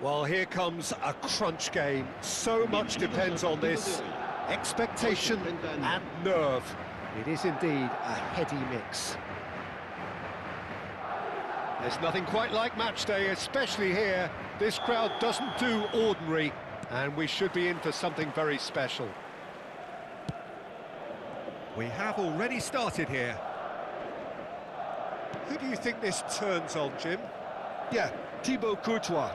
Well, here comes a crunch game. So much depends on this. Expectation and nerve. It is indeed a heady mix. There's nothing quite like match day, especially here. This crowd doesn't do ordinary, and we should be in for something very special. We have already started here. Who do you think this turns on, Jim? Yeah, Thibaut Courtois.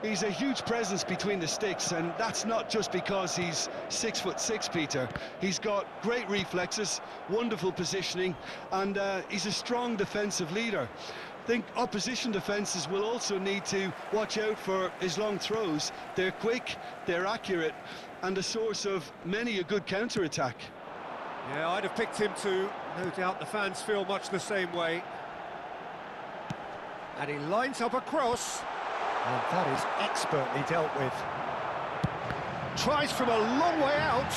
He's a huge presence between the sticks, and that's not just because he's 6'6", Peter. He's got great reflexes, wonderful positioning, and he's a strong defensive leader. I think opposition defences will also need to watch out for his long throws. They're quick, they're accurate, and a source of many a good counter-attack. Yeah, I'd have picked him too. No doubt the fans feel much the same way. And he lines up a cross. And that is expertly dealt with. Tries from a long way out.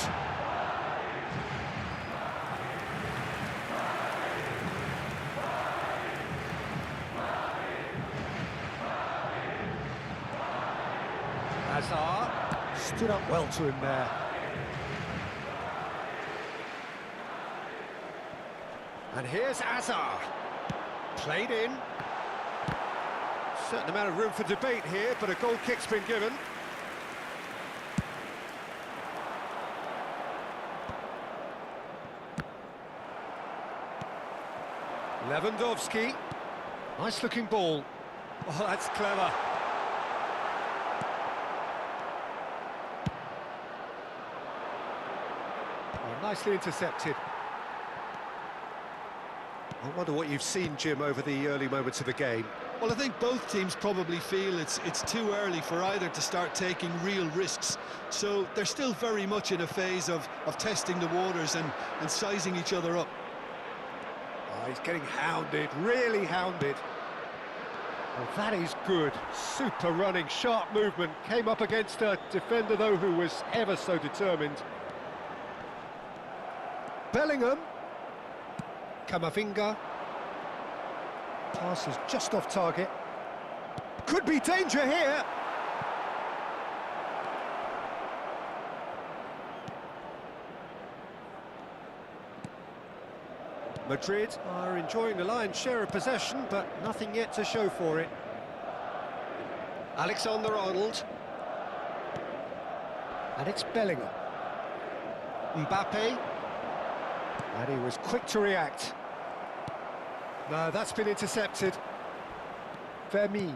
Hazard stood up well to him there. And here's Hazard. Played in. Certain amount of room for debate here, but a goal kick's been given. Lewandowski. Nice looking ball. Oh, that's clever. Oh, nicely intercepted. I wonder what you've seen, Jim, over the early moments of the game. Well, I think both teams probably feel it's too early for either to start taking real risks. So they're still very much in a phase of testing the waters and sizing each other up. Oh, he's getting hounded, really hounded. Well, that is good. Super running, sharp movement. Came up against a defender, though, who was ever so determined. Bellingham. Camavinga. Pass is just off target. Could be danger here. Madrid are enjoying the lion's share of possession, but nothing yet to show for it. Alexander-Arnold. And it's Bellingham. Mbappe. And he was quick to react. No, that's been intercepted. Vermeer.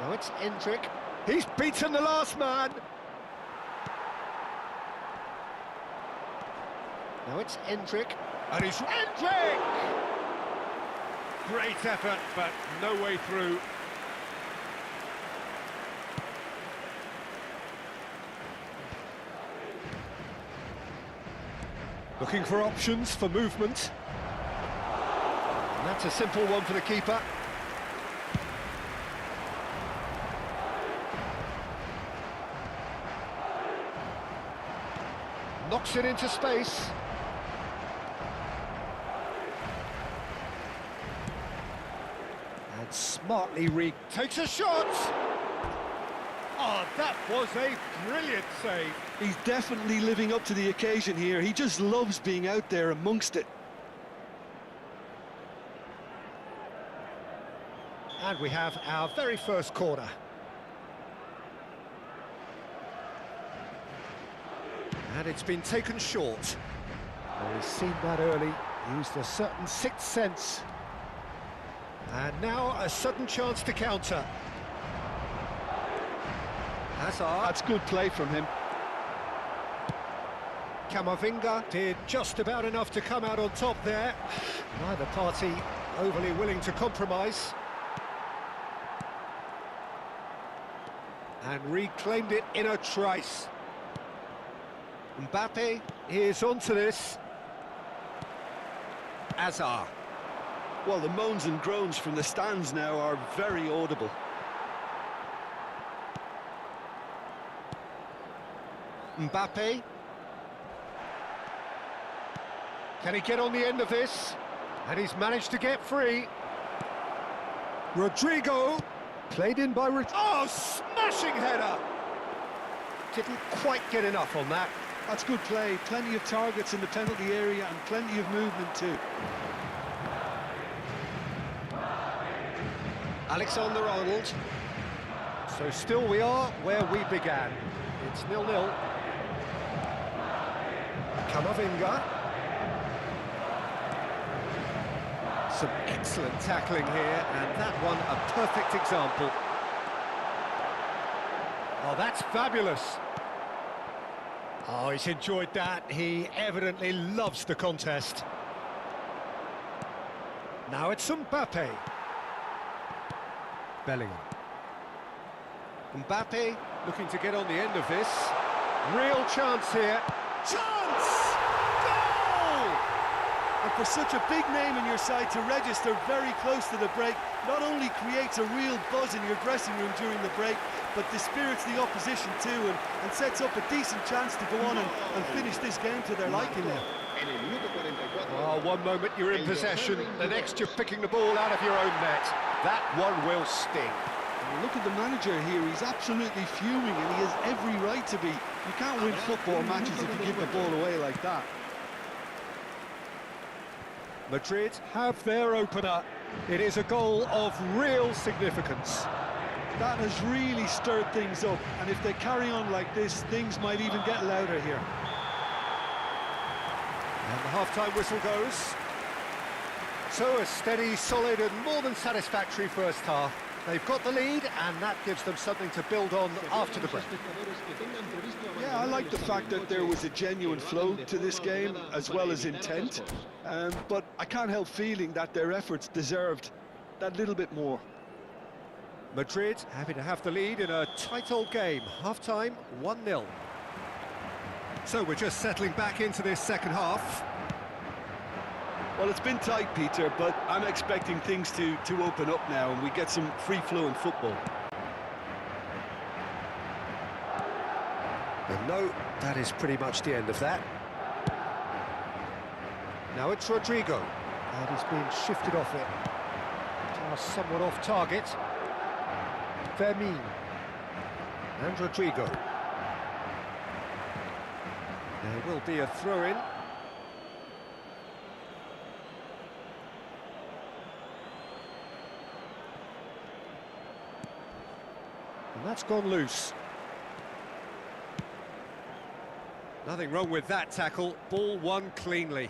Now it's Endrick. He's beaten the last man. Now it's Endrick. And he's Endrick! Great effort, but no way through. Looking for options for movement. And that's a simple one for the keeper. Knocks it into space. And smartly takes a shot! Oh, that was a brilliant save. He's definitely living up to the occasion here. He just loves being out there amongst it. And we have our very first corner. And it's been taken short. Well, he's seen that early, used a certain sixth sense. And now a sudden chance to counter. Hazard. That's good play from him. Camavinga did just about enough to come out on top there. Neither party overly willing to compromise. And reclaimed it in a trice. Mbappe is onto this. Hazard. Well, the moans and groans from the stands now are very audible. Mbappe. Can he get on the end of this? And he's managed to get free. Rodrigo. Played in by... Oh, smashing header! Didn't quite get enough on that. That's good play. Plenty of targets in the penalty area and plenty of movement too. Alexander-Arnold. So still we are where we began. It's 0-0. Kamavinga. Some excellent tackling here, and that one a perfect example. Oh, that's fabulous. Oh, he's enjoyed that. He evidently loves the contest. Now it's Mbappe. Bellingham. Mbappe looking to get on the end of this. Real chance here. Chance! Goal! And for such a big name in your side to register very close to the break, not only creates a real buzz in your dressing room during the break, but dispirits the opposition too, and sets up a decent chance to go on and finish this game to their liking now. Oh, one moment you're in possession, the next you're picking the ball out of your own net. That one will sting. And look at the manager here, he's absolutely fuming, and he has every right to be. You can't win football matches if you give the ball away like that. Madrid have their opener. It is a goal of real significance. That has really stirred things up, and if they carry on like this, things might even get louder here. And the half-time whistle goes. So a steady, solid and more than satisfactory first half. They've got the lead, and that gives them something to build on after the break. Yeah, I like the fact that there was a genuine flow to this game, as well as intent. But I can't help feeling that their efforts deserved that little bit more. Madrid happy to have the lead in a tight old game. Half-time, 1-0. So we're just settling back into this second half. Well, it's been tight, Peter, but I'm expecting things to open up now and we get some free-flowing football. And no, that is pretty much the end of that. Now it's Rodrigo. And he's being shifted off it. Pass somewhat off target. Fermin. And Rodrigo. There will be a throw-in. And that's gone loose. Nothing wrong with that tackle. Ball won cleanly.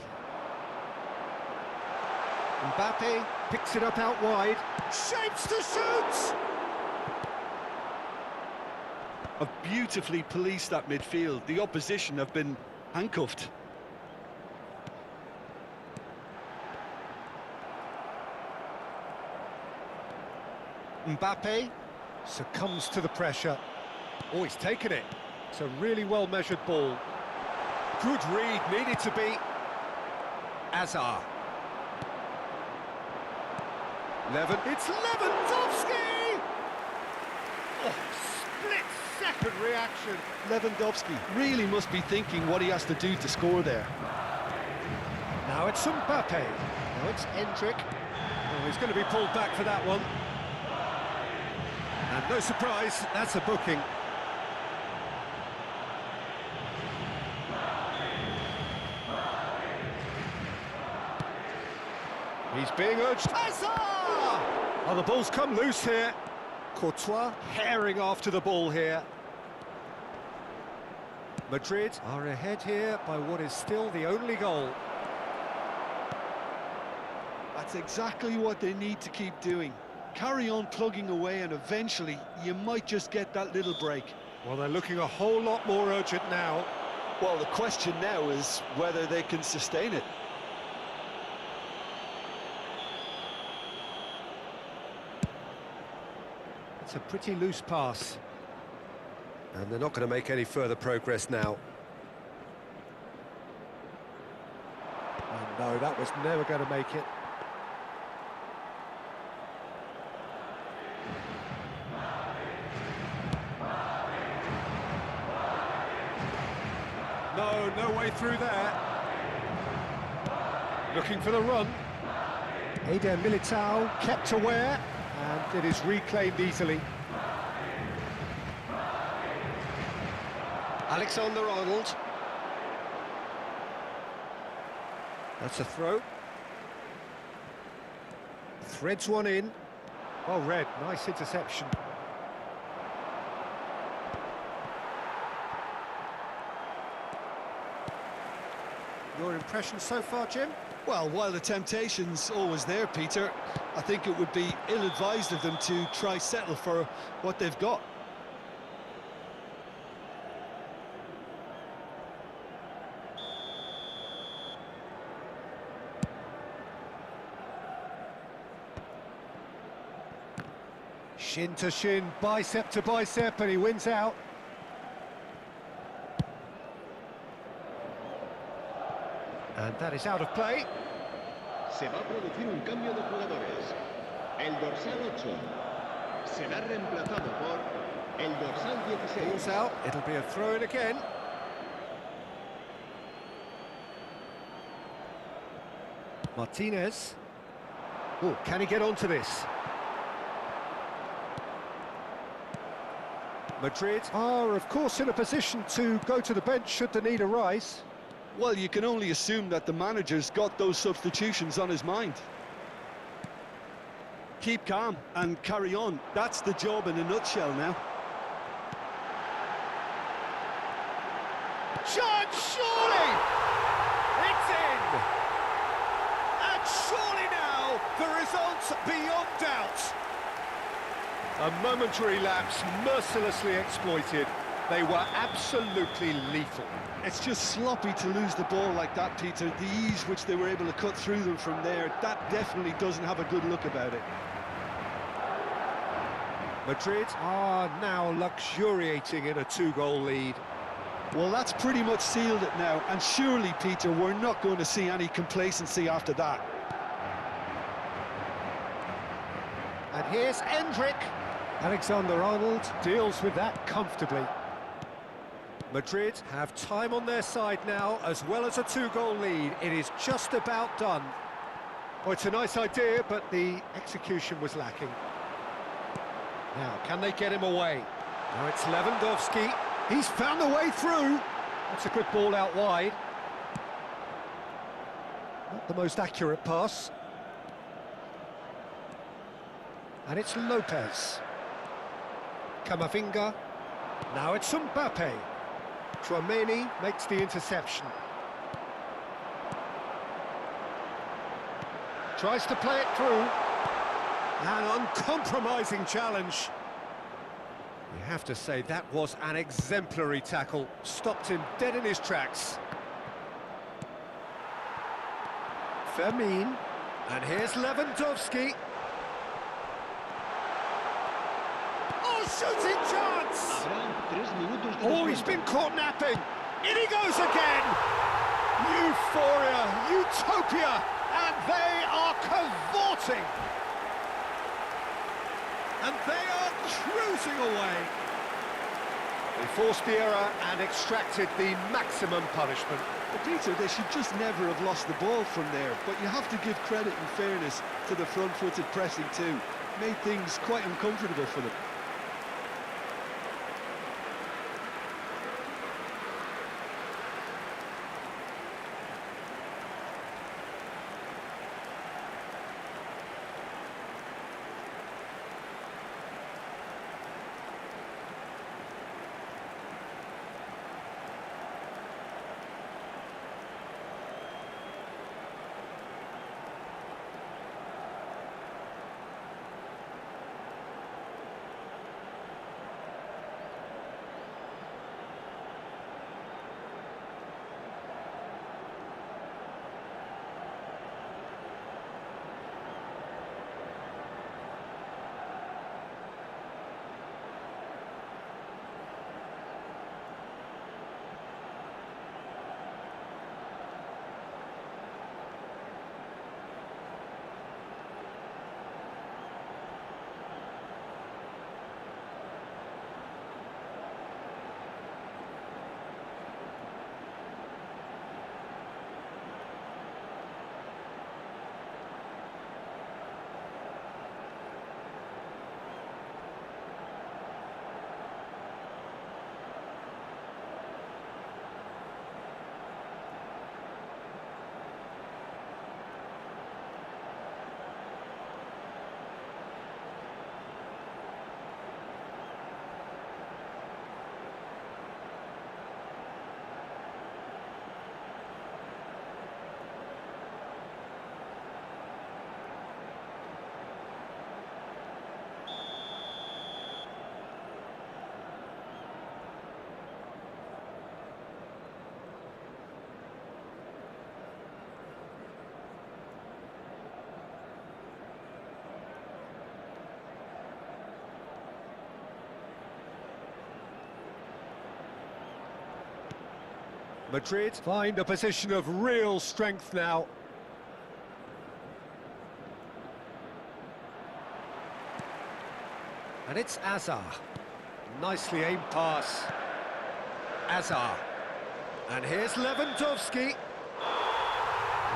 Mbappe picks it up out wide. Shapes to shoot! Have beautifully policed that midfield. The opposition have been handcuffed. Mbappe succumbs to the pressure. Oh, he's taken it. It's a really well-measured ball. Good read, needed to be. Azar. It's Lewandowski! Oh, split-second reaction. Lewandowski really must be thinking what he has to do to score there. Now it's Mbappe. Now it's Endrick. Oh, he's going to be pulled back for that one. And no surprise, that's a booking. He's being urged. Oh, the ball's come loose here. Courtois herring after the ball here. Madrid are ahead here by what is still the only goal. That's exactly what they need to keep doing. Carry on plugging away and eventually you might just get that little break. Well, they're looking a whole lot more urgent now. Well, the question now is whether they can sustain it. It's a pretty loose pass. And they're not going to make any further progress now. Oh, no, that was never going to make it. No way through there. Looking for the run. Eder Militao kept aware. And it is reclaimed easily. Alexander-Arnold. That's a throw. Threads one in. Well read, nice interception. Your impression so far, Jim? Well, while the temptation's always there, Peter, I think it would be ill-advised of them to try settle for what they've got. Shin to shin, bicep to bicep, and he wins out. And that is out of play. Se va a producir un cambio de jugadores. El dorsal 8 será reemplazado por el dorsal 16. Ball's out, it'll be a throw-in again. Martinez. Oh, can he get onto this? Madrid are, of course, in a position to go to the bench should the need arise. Well, you can only assume that the manager's got those substitutions on his mind. Keep calm and carry on. That's the job in a nutshell now. Shot, surely! It's in! And surely now, the result's beyond doubt. A momentary lapse, mercilessly exploited. They were absolutely lethal. It's just sloppy to lose the ball like that, Peter. The ease which they were able to cut through them from there, that definitely doesn't have a good look about it. Madrid are now luxuriating in a two-goal lead. Well, that's pretty much sealed it now, and surely, Peter, we're not going to see any complacency after that. And here's Endrick. Alexander-Arnold deals with that comfortably. Madrid have time on their side now, as well as a two-goal lead. It is just about done. Oh, it's a nice idea, but the execution was lacking. Now, can they get him away? Now it's Lewandowski. He's found a way through. That's a good ball out wide. Not the most accurate pass. And it's Lopez. Camavinga. Now it's Mbappe. Tchouameni makes the interception. Tries to play it through. An uncompromising challenge. You have to say that was an exemplary tackle. Stopped him dead in his tracks. Fermin. And here's Lewandowski. Shooting chance! Oh, he's been caught napping. In he goes again! Euphoria, utopia, and they are cavorting. And they are cruising away. They forced the error and extracted the maximum punishment. But Peter, they should just never have lost the ball from there, but you have to give credit and fairness to the front-footed pressing too. Made things quite uncomfortable for them. Madrid find a position of real strength now. And it's Azar. Nicely aimed pass. Azar. And here's Lewandowski.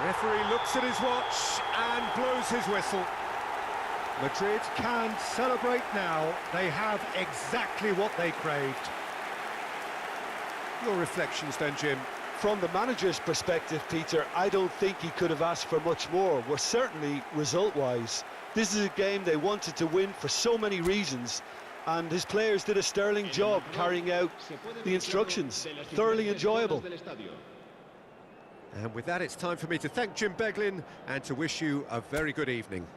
Referee looks at his watch and blows his whistle. Madrid can celebrate now. They have exactly what they craved. Your reflections then, Jim? From the manager's perspective, Peter, I don't think he could have asked for much more. Well, certainly result-wise. This is a game they wanted to win for so many reasons, and his players did a sterling job carrying out the instructions. Thoroughly enjoyable. And with that, it's time for me to thank Jim Beglin and to wish you a very good evening.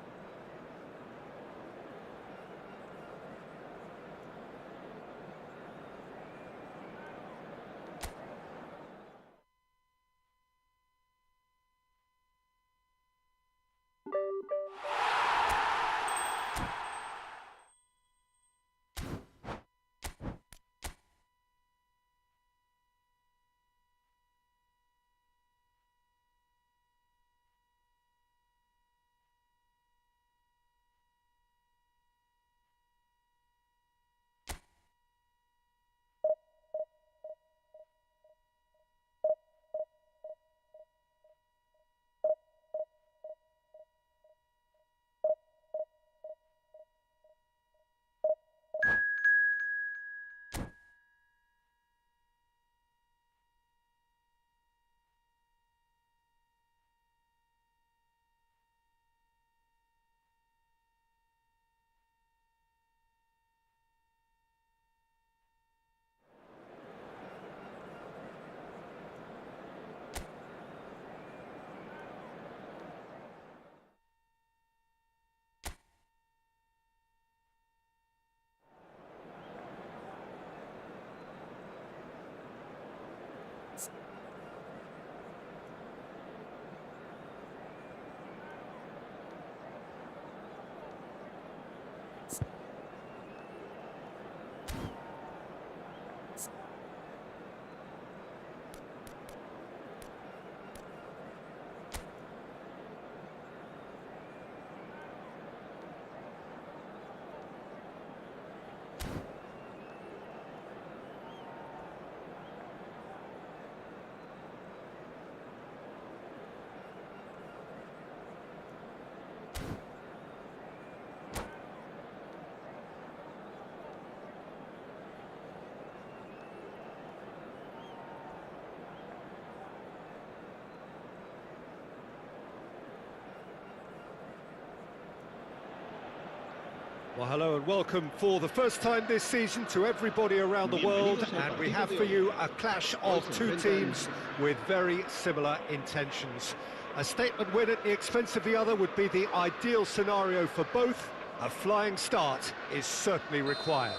Well, hello and welcome for the first time this season to everybody around the world, and we have for you a clash of two teams with very similar intentions. A statement win at the expense of the other would be the ideal scenario for both. A flying start is certainly required.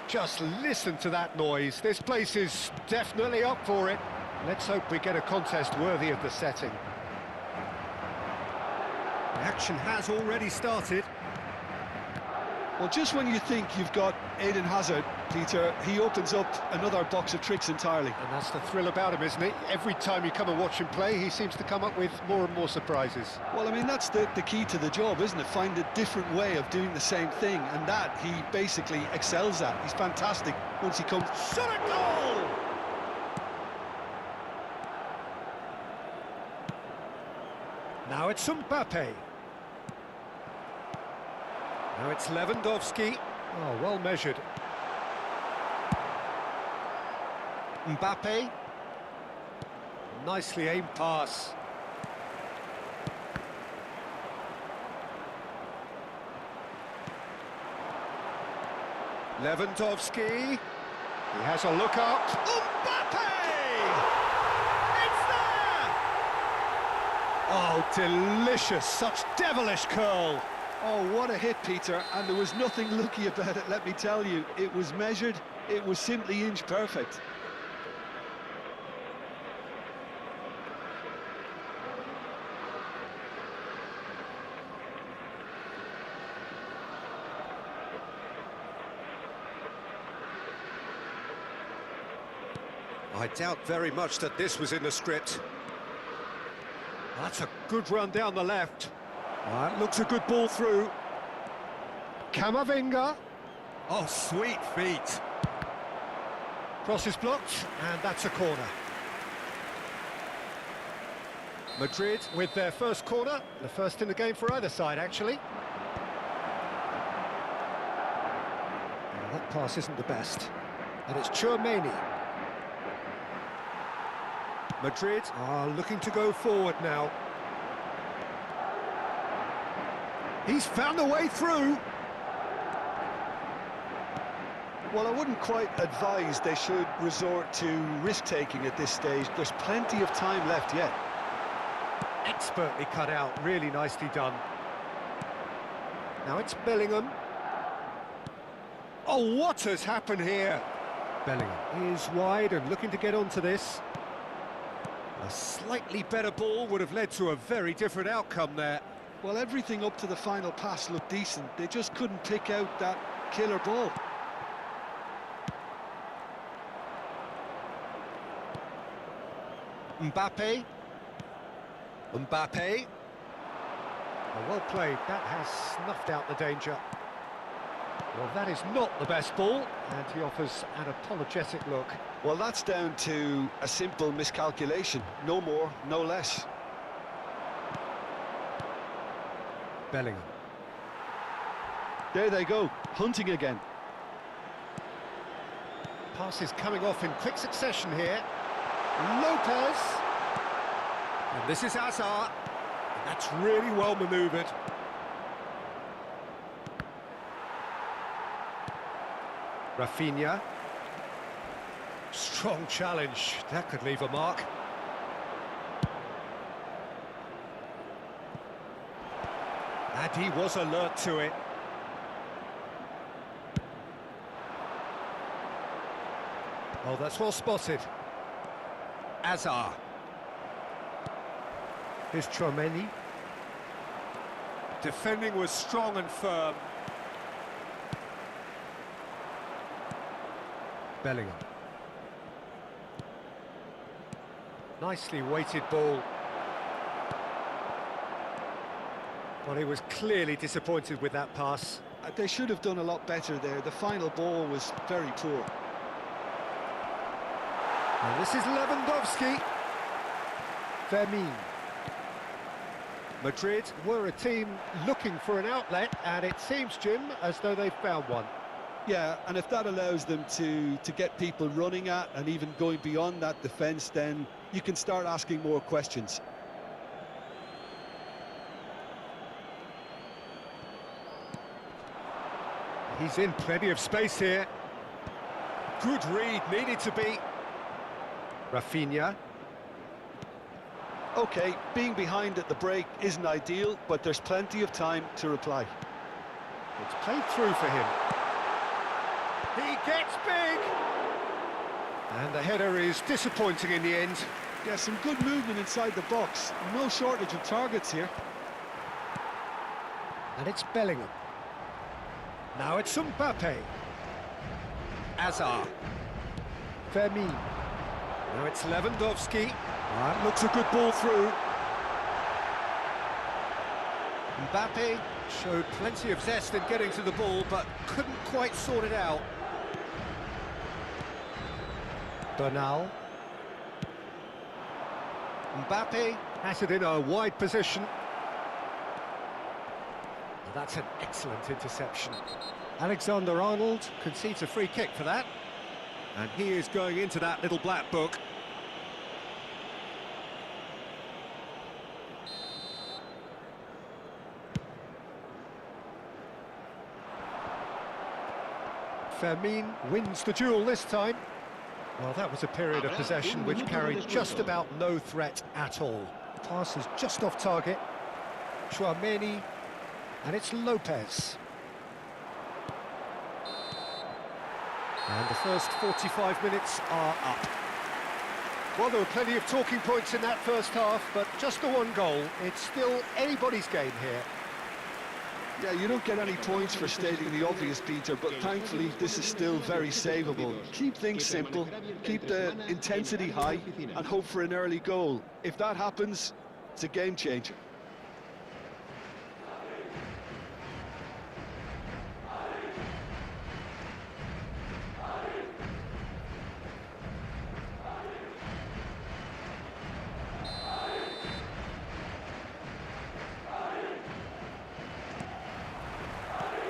Just listen to that noise. This place is definitely up for it. Let's hope we get a contest worthy of the setting. The action has already started. Well, just when you think you've got Eden Hazard, Peter, he opens up another box of tricks entirely. And that's the thrill about him, isn't it? Every time you come and watch him play, he seems to come up with more and more surprises. Well, I mean, that's the key to the job, isn't it? Find a different way of doing the same thing, and that he basically excels at. He's fantastic once he comes... Shot a goal! Now it's Mbappe. Now it's Lewandowski. Oh, well measured. Mbappe. Nicely aimed pass. Lewandowski. He has a look up. Mbappe! It's there! Oh, delicious. Such devilish curl. Oh, what a hit, Peter, and there was nothing lucky about it, let me tell you. It was measured, it was simply inch perfect. I doubt very much that this was in the script. That's a good run down the left. That looks a good ball through. Camavinga. Oh, sweet feet. Cross is blocked, and that's a corner. Madrid with their first corner, the first in the game for either side, actually. Well, that pass isn't the best, and it's Tchouaméni. Madrid are looking to go forward now. He's found a way through. Well, I wouldn't quite advise they should resort to risk-taking at this stage. There's plenty of time left yet. Expertly cut out, really nicely done. Now it's Bellingham. Oh, what has happened here? Bellingham is wide and looking to get onto this. A slightly better ball would have led to a very different outcome there. Well, everything up to the final pass looked decent. They just couldn't pick out that killer ball. Mbappe. Mbappe. Oh, well played. That has snuffed out the danger. Well, that is not the best ball, and he offers an apologetic look. Well, that's down to a simple miscalculation. No more, no less. Bellingham. There they go, hunting again. Pass is coming off in quick succession here. Lopez. And this is Hazard. And that's really well manoeuvred. Rafinha. Strong challenge. That could leave a mark. And he was alert to it. Oh, that's well spotted. Hazard. Here's Tchouaméni. Defending was strong and firm. Bellingham. Nicely weighted ball. Well, he was clearly disappointed with that pass. They should have done a lot better there. The final ball was very poor. And this is Lewandowski. Fermin. Madrid were a team looking for an outlet, and it seems, Jim, as though they've found one. Yeah, and if that allows them to get people running at and even going beyond that defence, then you can start asking more questions. He's in plenty of space here. Good read, needed to be. Rafinha. OK, being behind at the break isn't ideal, but there's plenty of time to reply. It's played through for him. He gets big! And the header is disappointing in the end. Yeah, some good movement inside the box. No shortage of targets here. And it's Bellingham. Now it's Mbappe. Hazard. Fermin. Now it's Lewandowski. That looks a good ball through. Mbappe showed plenty of zest in getting to the ball, but couldn't quite sort it out. Bernal. Mbappe has it in a wide position. And that's an excellent interception. Alexander-Arnold concedes a free kick for that. And he is going into that little black book. Fermin wins the duel this time. Well, that was a period of possession which carried just about no threat at all. Pass is just off target. Tchouaméni, and it's Lopez. And the first 45 minutes are up. Well, there were plenty of talking points in that first half, but just the one goal. It's still anybody's game here. Yeah, you don't get any points for stating the obvious, Peter, but thankfully this is still very savable. Keep things simple, keep the intensity high, and hope for an early goal. If that happens, it's a game changer.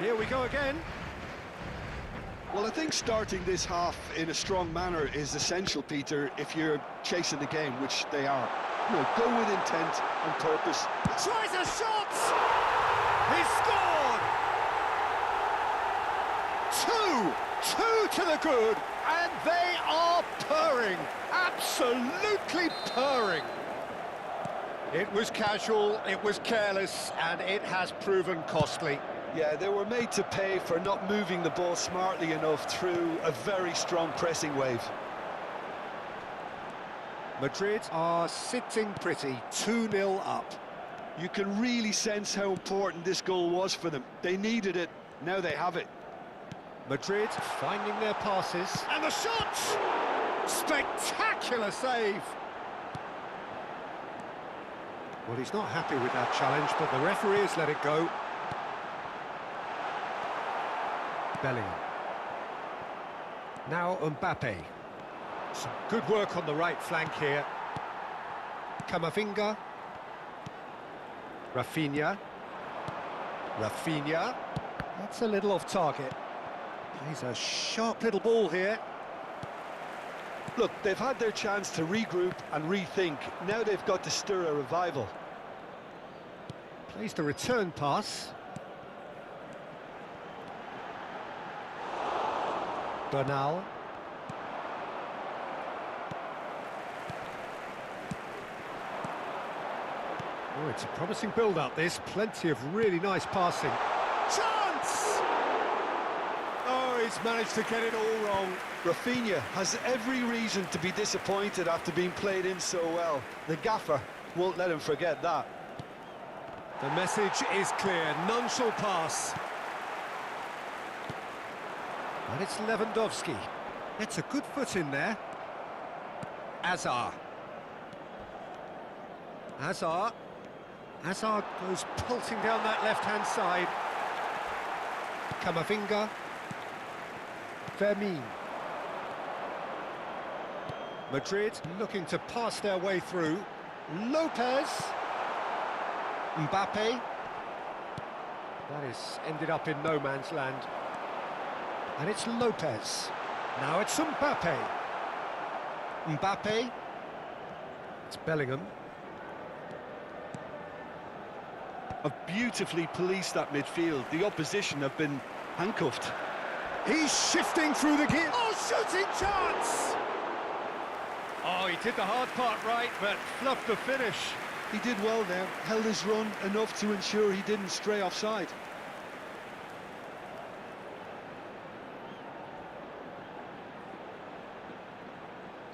Here we go again. Well, I think starting this half in a strong manner is essential, Peter, if you're chasing the game, which they are. You know, go with intent and purpose. Tries a shot! He scored! Two to the good, and they are purring, absolutely purring. It was casual, it was careless, and it has proven costly. Yeah, they were made to pay for not moving the ball smartly enough through a very strong pressing wave. Madrid are sitting pretty, 2-0 up. You can really sense how important this goal was for them. They needed it, now they have it. Madrid finding their passes. And the shot! Spectacular save! Well, he's not happy with that challenge, but the referee has let it go. Bellingham. Now Mbappe. Some good work on the right flank here. Camavinga. Rafinha. That's a little off target. He's a sharp little ball here. Look, they've had their chance to regroup and rethink. Now they've got to stir a revival. Plays the return pass. Bernal. Oh, it's a promising build-up, this. Plenty of really nice passing. Chance! Oh, he's managed to get it all wrong. Rafinha has every reason to be disappointed after being played in so well. The gaffer won't let him forget that. The message is clear. None shall pass. And it's Lewandowski. Gets a good foot in there. Hazard goes pulsing down that left-hand side. Camavinga. Fermin. Madrid looking to pass their way through. Lopez. Mbappe. That is ended up in no man's land. And it's Lopez. Now it's Mbappe. It's Bellingham. Have beautifully policed that midfield. The opposition have been handcuffed. He's shifting through the gear. Oh, shooting chance! Oh, he did the hard part right, but fluffed the finish. He did well there, held his run enough to ensure he didn't stray offside.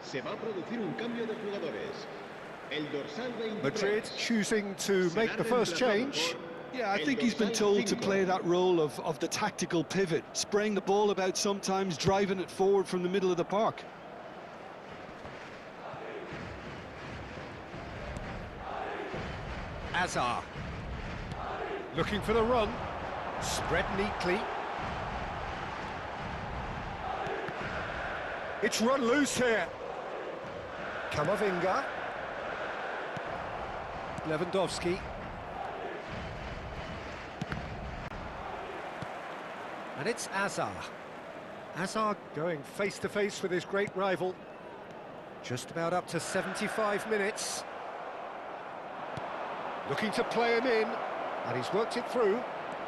Se va a producir un cambio de jugadores. El dorsal 23. Madrid choosing to make the first change. Yeah, I think he's been told to play that role of the tactical pivot, spraying the ball about sometimes, driving it forward from the middle of the park. Hazard. Looking for the run. Spread neatly. It's run loose here. Camavinga. Lewandowski. And it's Hazard. Hazard going face-to-face with his great rival. Just about up to 75 minutes. Looking to play him in. And he's worked it through.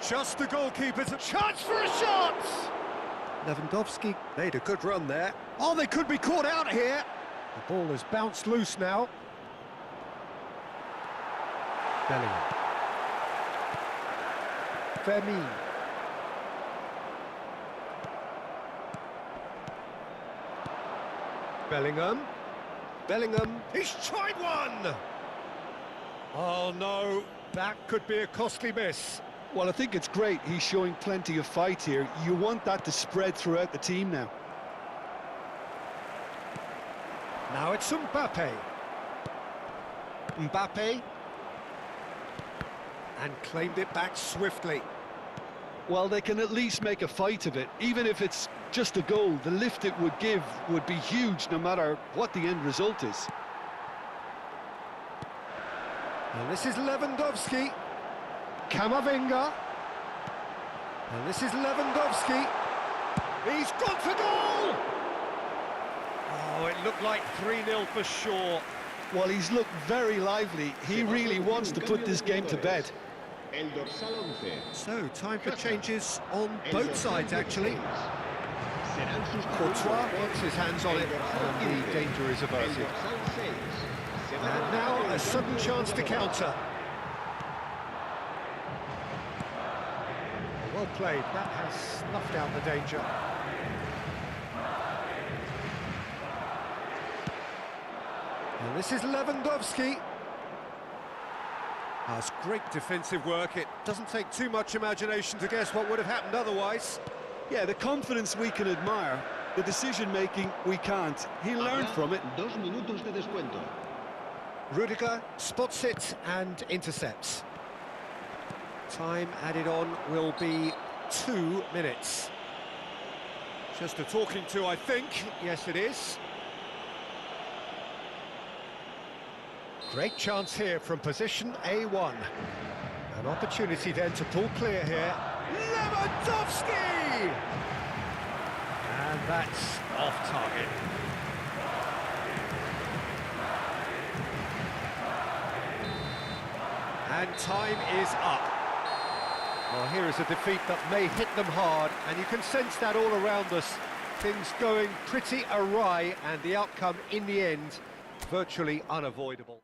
Just the goalkeeper's a chance for a shot! Lewandowski made a good run there. Oh, they could be caught out here. The ball has bounced loose now. Bellingham. Fermin. Bellingham. He's tried one! Oh no, that could be a costly miss. Well, I think it's great. He's showing plenty of fight here. You want that to spread throughout the team now. Now it's Mbappe. Mbappe. And claimed it back swiftly. Well, they can at least make a fight of it. Even if it's just a goal, the lift it would give would be huge no matter what the end result is. And this is Lewandowski. Camavinga. And this is Lewandowski. He's gone for goal! Oh, it looked like 3-0 for sure. Well, he's looked very lively. He really wants to put this game to bed. El dorsal 11. So, time for changes on both sides, actually. Serán sustituidos Courtois por gets his hands on it, and the danger is el averted. dorsal 6. Se va And now a sudden chance to counter. Well played, that has snuffed out the danger. And this is Lewandowski. That's great defensive work. It doesn't take too much imagination to guess what would have happened otherwise. Yeah, the confidence we can admire, the decision-making we can't. He learned from it. 2 minutos de descuento. Rudiger spots it and intercepts. Time added on will be 2 minutes. Just a talking to, I think. Yes, it is. Great chance here from position A1. An opportunity then to pull clear here. Lewandowski! And that's off target. And time is up. Well, here is a defeat that may hit them hard, and you can sense that all around us. Things going pretty awry, and the outcome in the end, virtually unavoidable.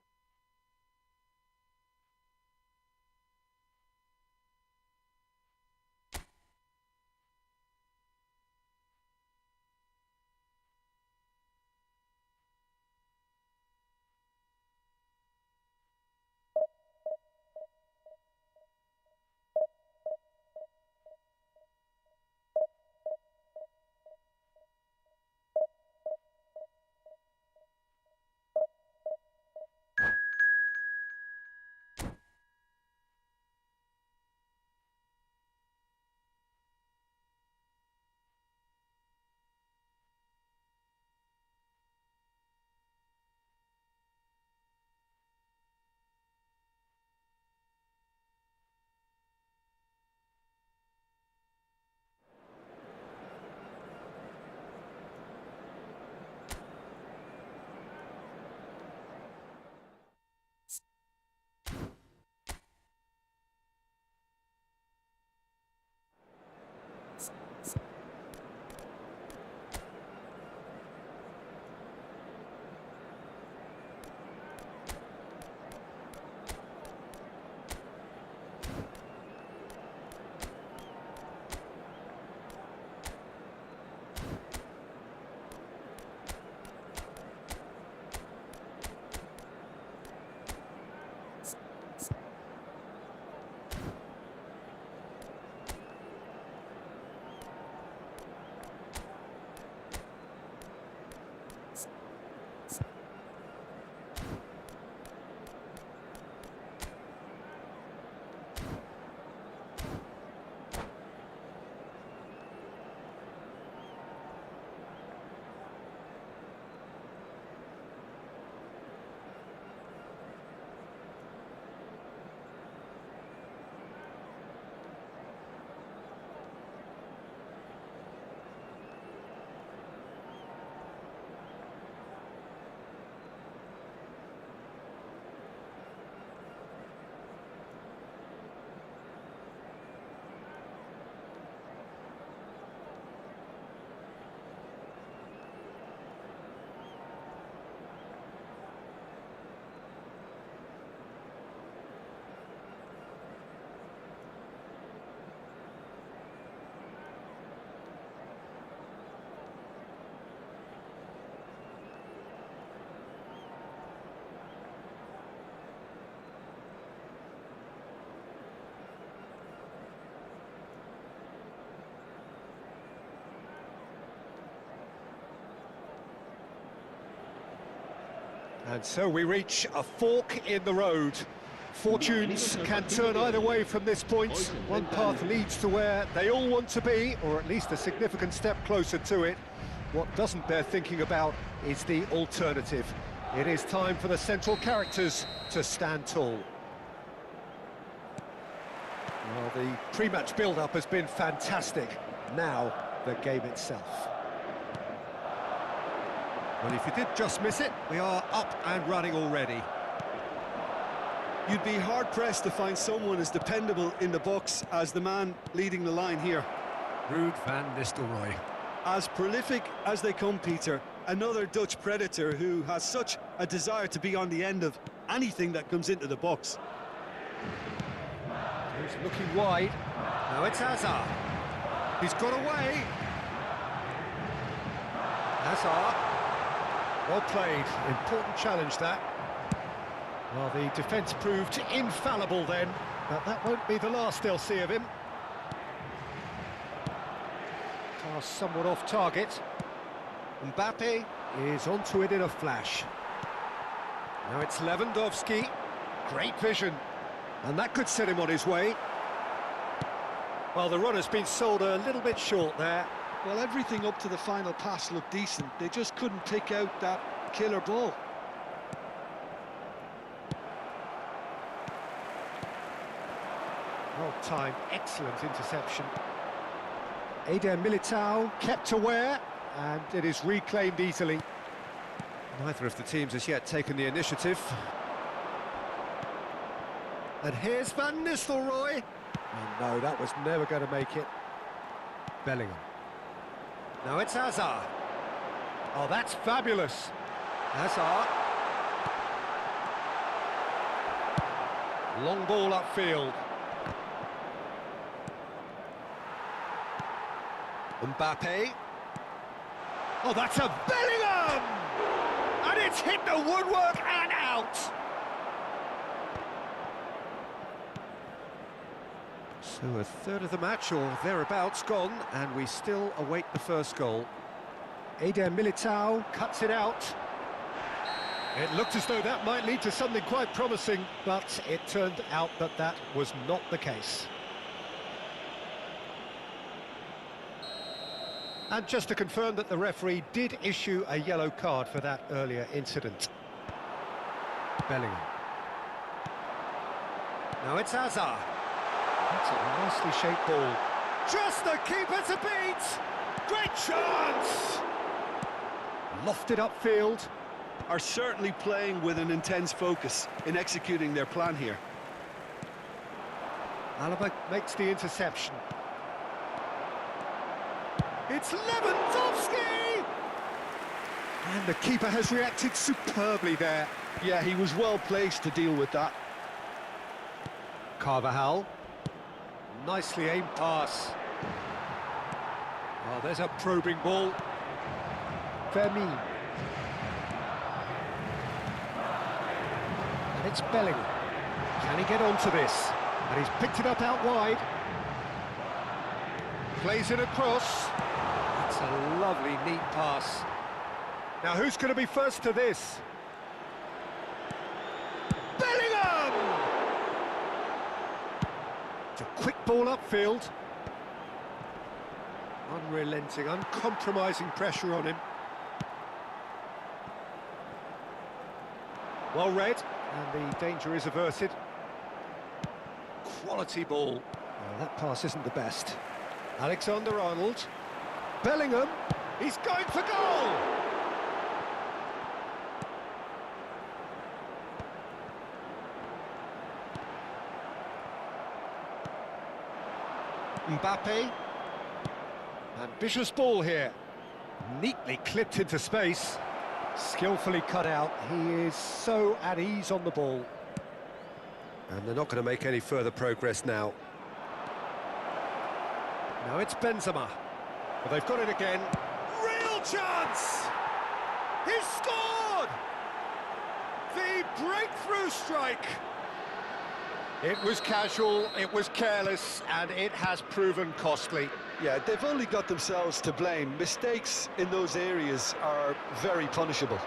And so we reach a fork in the road. Fortunes can turn either way from this point. One path leads to where they all want to be, or at least a significant step closer to it. What doesn't bear thinking about is the alternative. It is time for the central characters to stand tall. Well, the pre-match build-up has been fantastic. Now, the game itself. Well, if you did just miss it, we are up and running already. You'd be hard-pressed to find someone as dependable in the box as the man leading the line here. Ruud van Nistelrooy. As prolific as they come, Peter, another Dutch predator who has such a desire to be on the end of anything that comes into the box. He's looking wide. Now it's Hazard. He's got away. Hazard. Well played. Important challenge, that. Well, the defence proved infallible then, but that won't be the last they'll see of him. Pass somewhat off target. Mbappe is onto it in a flash. Now it's Lewandowski. Great vision. And that could set him on his way. Well, the run has been sold a little bit short there. Well, everything up to the final pass looked decent. They just couldn't pick out that killer ball. Well timed, excellent interception. Eder Militao kept aware, and it is reclaimed easily. Neither of the teams has yet taken the initiative. And here's Van Nistelrooy. Oh no, that was never going to make it. Bellingham. Now it's Hazard. Oh, that's fabulous. Hazard. Long ball upfield. Mbappe. Oh, that's a Bellingham! And it's hit the woodwork and out! So a third of the match, or thereabouts, gone, and we still await the first goal. Eder Militao cuts it out. It looked as though that might lead to something quite promising, but it turned out that that was not the case. And just to confirm that the referee did issue a yellow card for that earlier incident. Bellingham. Now it's Hazard. That's a nicely shaped ball. Just the keeper to beat! Great chance! Lofted upfield. Are certainly playing with an intense focus in executing their plan here. Alaba makes the interception. It's Lewandowski! And the keeper has reacted superbly there. Yeah, he was well placed to deal with that. Carvajal. Nicely aimed pass. Oh, there's a probing ball. Fermin. And it's Bellingham. Can he get onto this? And he's picked it up out wide. Plays it across. That's a lovely, neat pass. Now, who's going to be first to this? Bellingham! It's a quick ball upfield. Unrelenting, uncompromising pressure on him. Well read, and the danger is averted. Quality ball. Well, that pass isn't the best. Alexander-Arnold. Bellingham. He's going for goal! Mbappe. Ambitious ball here. Neatly clipped into space. Skillfully cut out. He is so at ease on the ball. And they're not going to make any further progress now. Now it's Benzema. But they've got it again. Real chance! He's scored! The breakthrough strike! It was casual, it was careless, and it has proven costly. Yeah, they've only got themselves to blame. Mistakes in those areas are very punishable.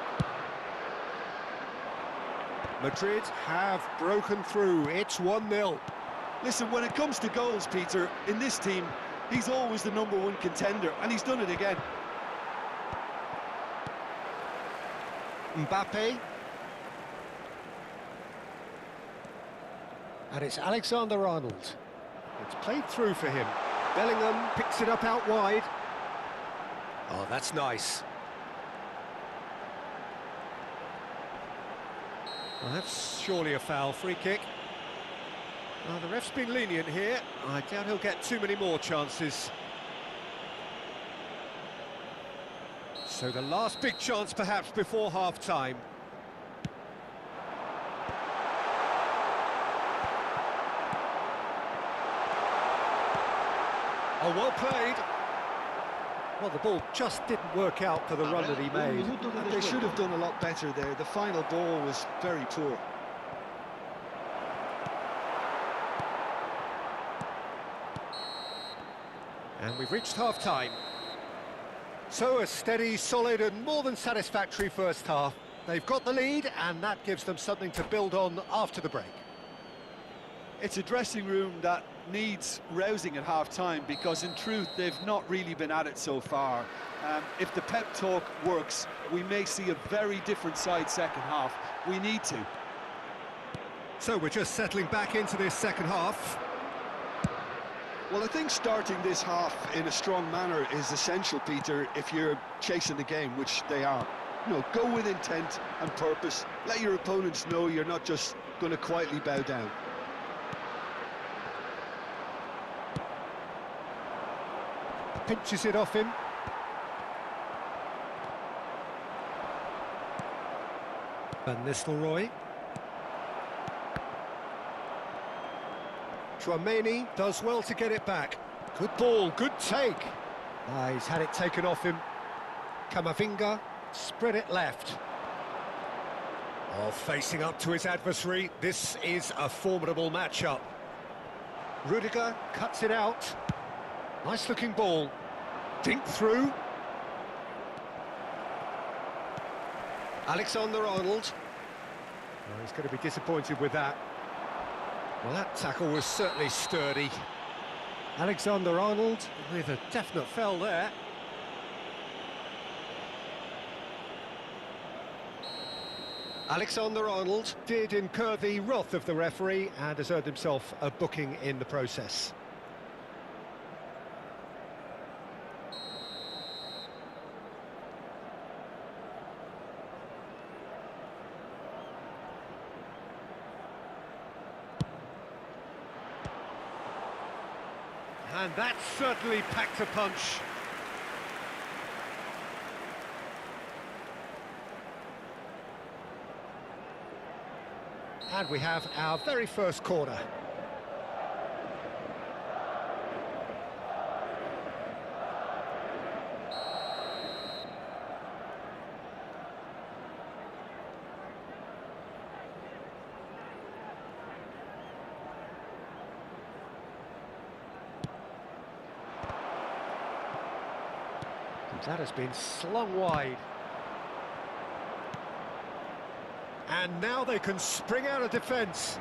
Madrid have broken through. It's 1-0. Listen, when it comes to goals, Peter, in this team, he's always the #1 contender, and he's done it again. Mbappe. And it's Alexander-Arnold. It's played through for him. Bellingham picks it up out wide. Oh, that's nice. Well, that's surely a foul. Free kick. Well, the ref's been lenient here. I doubt he'll get too many more chances. So the last big chance perhaps before half-time. Oh, well played. Well, the ball just didn't work out for the run that he made. They should have done a lot better there. The final ball was very poor. And we've reached half-time. So a steady, solid and more than satisfactory first half. They've got the lead and that gives them something to build on after the break. It's a dressing room that needs rousing at half-time because in truth they've not really been at it so far. If the pep talk works, we may see a very different side second half. We need to. So we're just settling back into this second half. Well, I think starting this half in a strong manner is essential, Peter, if you're chasing the game, which they are. You know, go with intent and purpose. Let your opponents know you're not just going to quietly bow down. Pinches it off him. Van Nistelrooy. Chouameni does well to get it back. Good ball, good take. He's had it taken off him. Camavinga spread it left. Oh, facing up to his adversary. This is a formidable matchup. Rudiger cuts it out. Nice looking ball. Dink through. Alexander-Arnold. Oh, he's going to be disappointed with that. Well, that tackle was certainly sturdy. Alexander-Arnold with a definite foul there. Alexander-Arnold did incur the wrath of the referee and has earned himself a booking in the process. And that certainly packed a punch. And we have our very first corner. That has been slung wide. And now they can spring out of defence.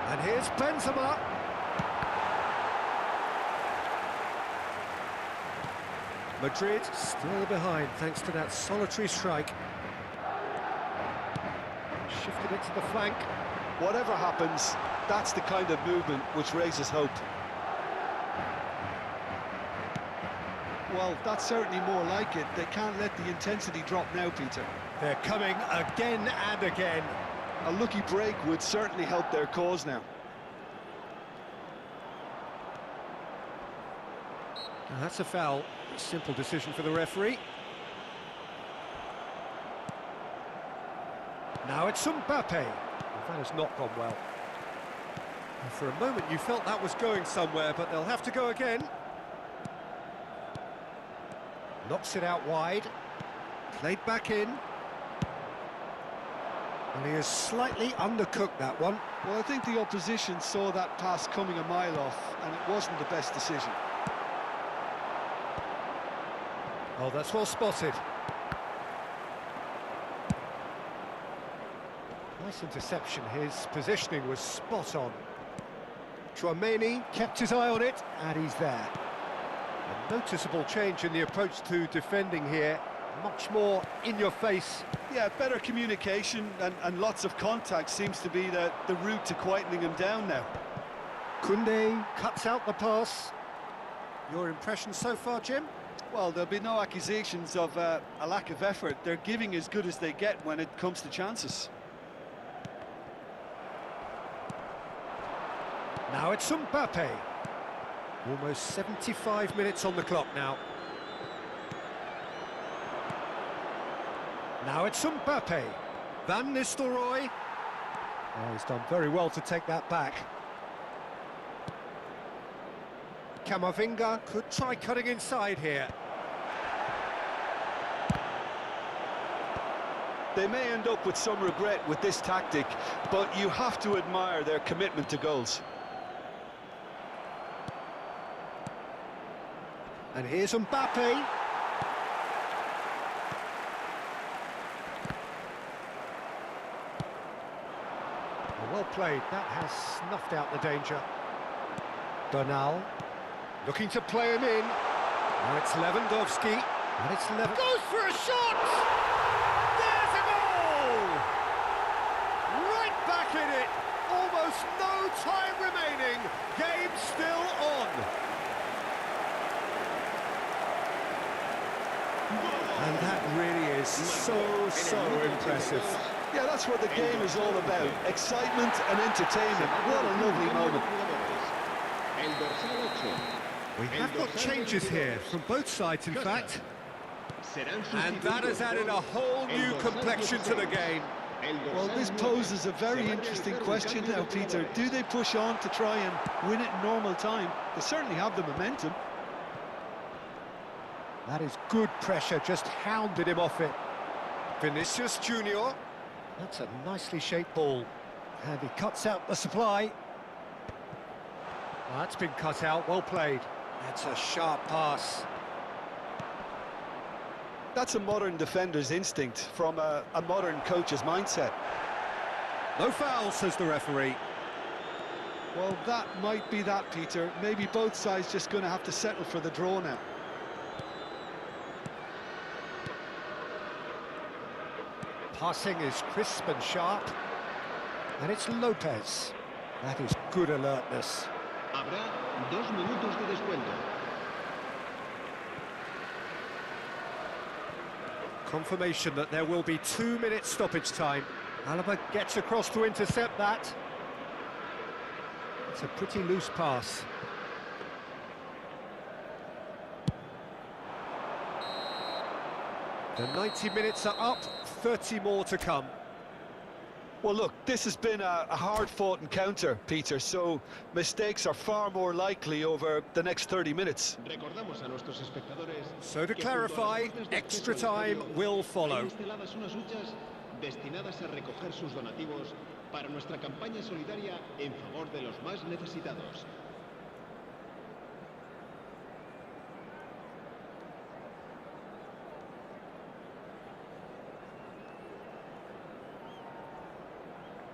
And here's Benzema. Madrid still behind thanks to that solitary strike. Shifted it to the flank. Whatever happens, that's the kind of movement which raises hope. Well, that's certainly more like it. They can't let the intensity drop now, Peter. They're coming again and again. A lucky break would certainly help their cause now. Now that's a foul. A simple decision for the referee. Now it's Mbappe. That has not gone well. And for a moment you felt that was going somewhere, but they'll have to go again. Knocks it out wide, played back in. And he has slightly undercooked that one. Well, I think the opposition saw that pass coming a mile off, and it wasn't the best decision. Oh, that's well spotted. Nice interception, his positioning was spot on. Chouameni kept his eye on it, and he's there. A noticeable change in the approach to defending here, much more in your face. Yeah, better communication and lots of contact seems to be the route to quietening him down now. Koundé cuts out the pass. Your impression so far, Jim? Well, there'll be no accusations of a lack of effort. They're giving as good as they get when it comes to chances. Now it's Mbappe. Almost 75 minutes on the clock now. Now it's Mbappe. Van Nistelrooy. Oh, he's done very well to take that back. Camavinga could try cutting inside here. They may end up with some regret with this tactic, but you have to admire their commitment to goals. And here's Mbappe. Well played, that has snuffed out the danger. Bernal, looking to play him in. Now it's Lewandowski, and it's goes for a shot! There's a goal! Right back in it, almost no time remaining, game still on. And that really is so impressive. Yeah, that's what the game is all about. Excitement and entertainment. What a lovely moment. We have got changes here from both sides, in fact. And that has added a whole new complexion to the game. Well, this poses a very interesting question now, Peter. Do they push on to try and win it in normal time? They certainly have the momentum. That is good pressure, just hounded him off it. Vinicius Junior. That's a nicely shaped ball. And he cuts out the supply. Well, that's been cut out, well played. That's a sharp pass. That's a modern defender's instinct from a modern coach's mindset. No foul, says the referee. Well, that might be that, Peter. Maybe both sides just going to have to settle for the draw now. Passing is crisp and sharp. And it's Lopez. That is good alertness. Habrá 2 minutos de descuento. Confirmation that there will be 2 minutes stoppage time. Alaba gets across to intercept that. It's a pretty loose pass. The 90 minutes are up, 30 more to come. Well, look, this has been a hard-fought encounter, Peter, so mistakes are far more likely over the next 30 minutes. So to clarify, extra time will follow. Destinadas a recoger sus donativos para nuestra campaña solidaria en favor de los más necesitados.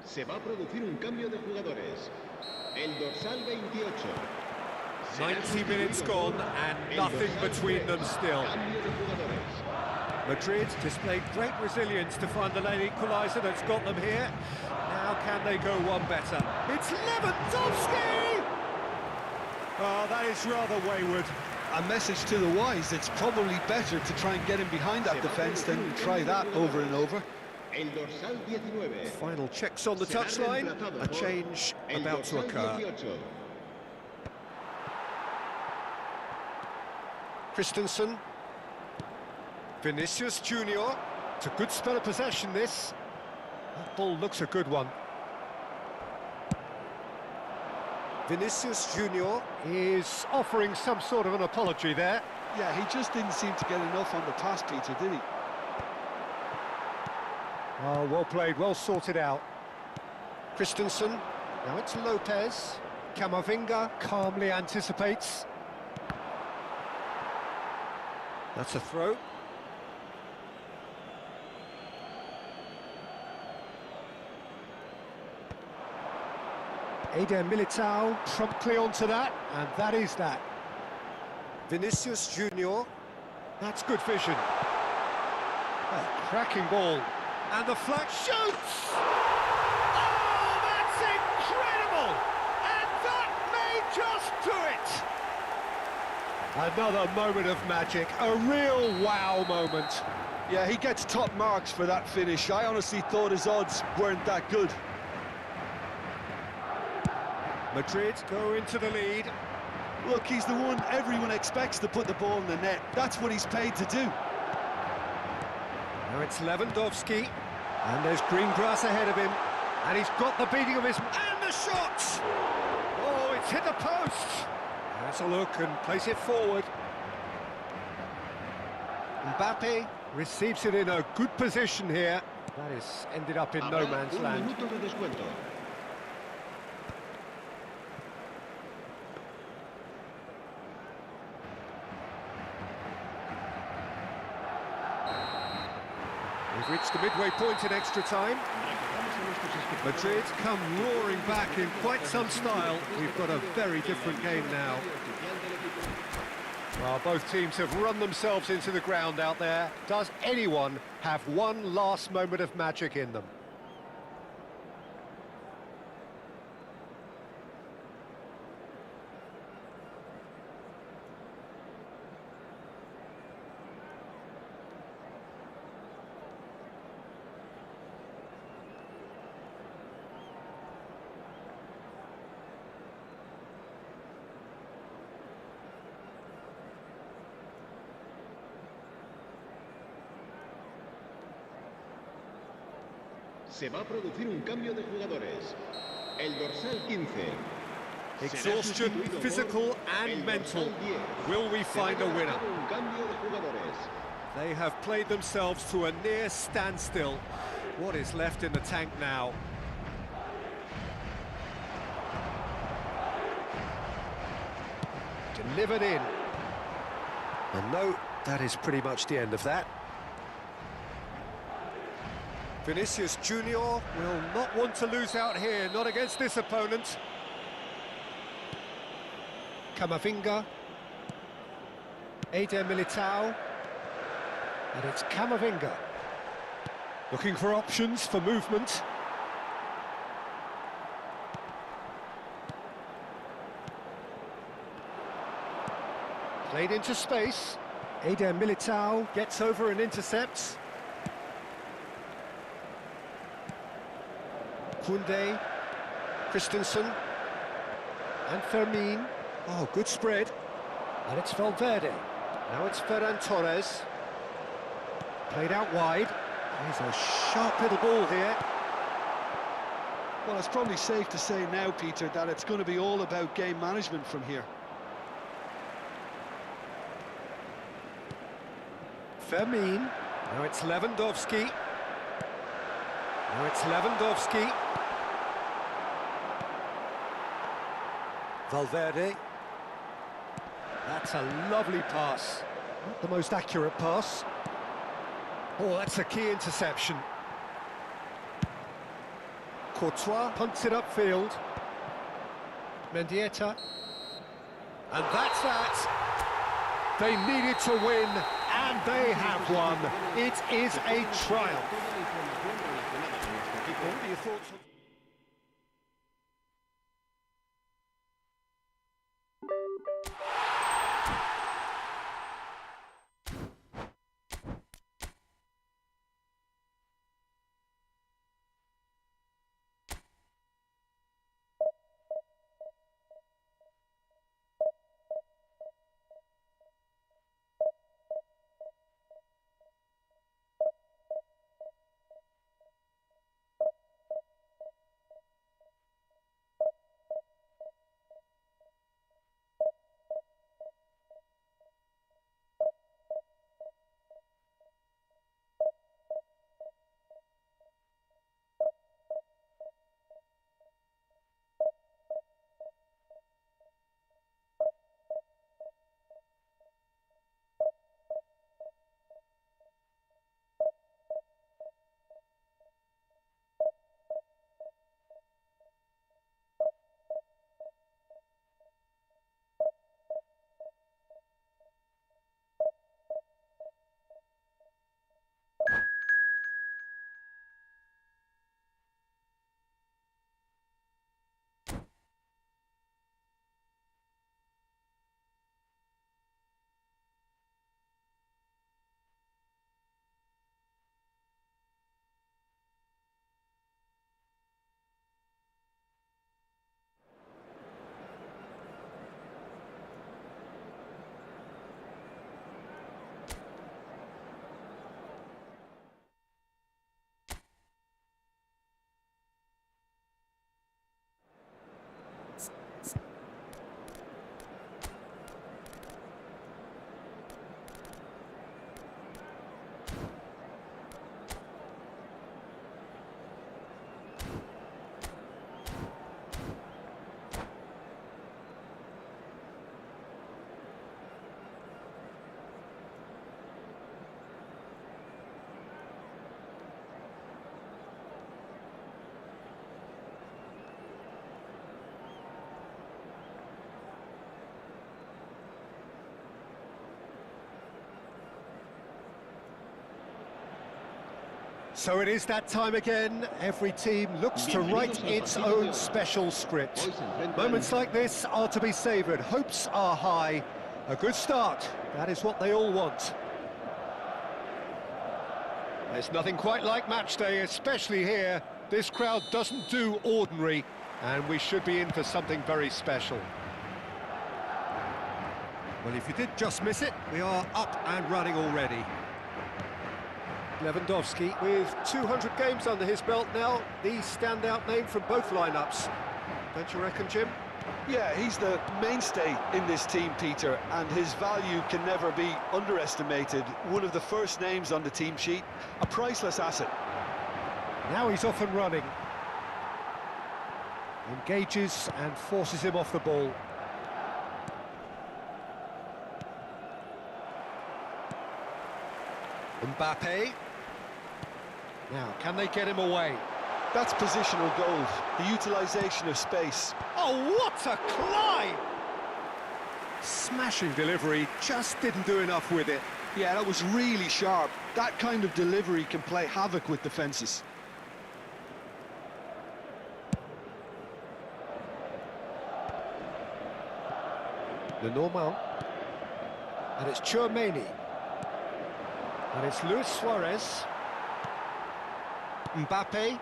Se va a producir un cambio de jugadores. El dorsal 28. 90 minutes gone and nothing between them still. Madrid displayed great resilience to find the late equaliser that's got them here. Now can they go one better? It's Lewandowski! Oh, that is rather wayward. A message to the wise, it's probably better to try and get him behind that defence than try that over and over. El dorsal 19. Final checks on the touchline. A change about to occur. Christensen. Vinicius Junior. It's a good spell of possession, this. That ball looks a good one. Vinicius Junior is offering some sort of an apology there. Yeah, he just didn't seem to get enough on the pass, Peter, did he? Oh, well played, well sorted out. Christensen, now it's Lopez. Camavinga calmly anticipates. That's a throw. Eder Militao promptly onto that, and that is that. Vinicius Junior, that's good vision. A cracking ball, and the flag shoots! Oh, that's incredible! And that may just do it! Another moment of magic, a real wow moment. Yeah, he gets top marks for that finish. I honestly thought his odds weren't that good. Madrid go into the lead. Look, he's the one everyone expects to put the ball in the net. That's what he's paid to do. Now it's Lewandowski, and there's green grass ahead of him, and he's got the beating of his... and the shot! Oh, it's hit the post! Let's a look and place it forward. Mbappe receives it in a good position here. That is ended up in no man's land. Minuto de descuento. We've reached the midway point in extra time. Madrid come roaring back in quite some style. We've got a very different game now. Well, both teams have run themselves into the ground out there. Does anyone have one last moment of magic in them? Se va a producir un cambio de jugadores. El dorsal 15. Exhaustion, physical and mental. Will we find a winner? Un cambio de jugadores. They have played themselves to a near standstill. What is left in the tank now? Delivered in. And no, that is pretty much the end of that. Vinicius Junior will not want to lose out here, not against this opponent. Camavinga. Eder Militao. And it's Camavinga. Looking for options for movement. Played into space. Eder Militao gets over and intercepts. Koundé, Christensen, and Fermin. Oh, good spread. And it's Valverde. Now it's Ferran Torres. Played out wide. There's a sharp little ball here. Well, it's probably safe to say now, Peter, that it's going to be all about game management from here. Fermin. Now it's Lewandowski. Now it's Lewandowski. Valverde. That's a lovely pass. Not the most accurate pass. Oh, that's a key interception. Courtois punts it upfield. Mendieta. And that's that. They needed to win, and they have won. It is a triumph. What are your thoughts on... So it is that time again. Every team looks to write its own special script. Moments like this are to be savoured. Hopes are high. A good start. That is what they all want. There's nothing quite like match day, especially here. This crowd doesn't do ordinary, and we should be in for something very special. Well, if you did just miss it, we are up and running already. Lewandowski, with 200 games under his belt now, the standout name from both lineups. Don't you reckon, Jim? Yeah, he's the mainstay in this team, Peter, and his value can never be underestimated. One of the first names on the team sheet, a priceless asset. Now he's off and running. Engages and forces him off the ball. Mbappe. Now, can they get him away? That's positional gold, the utilisation of space. Oh, what a climb! Smashing delivery, just didn't do enough with it. Yeah, that was really sharp. That kind of delivery can play havoc with defences. Lenormand. And it's Tchouaméni. And it's Luis Suarez. Mbappe.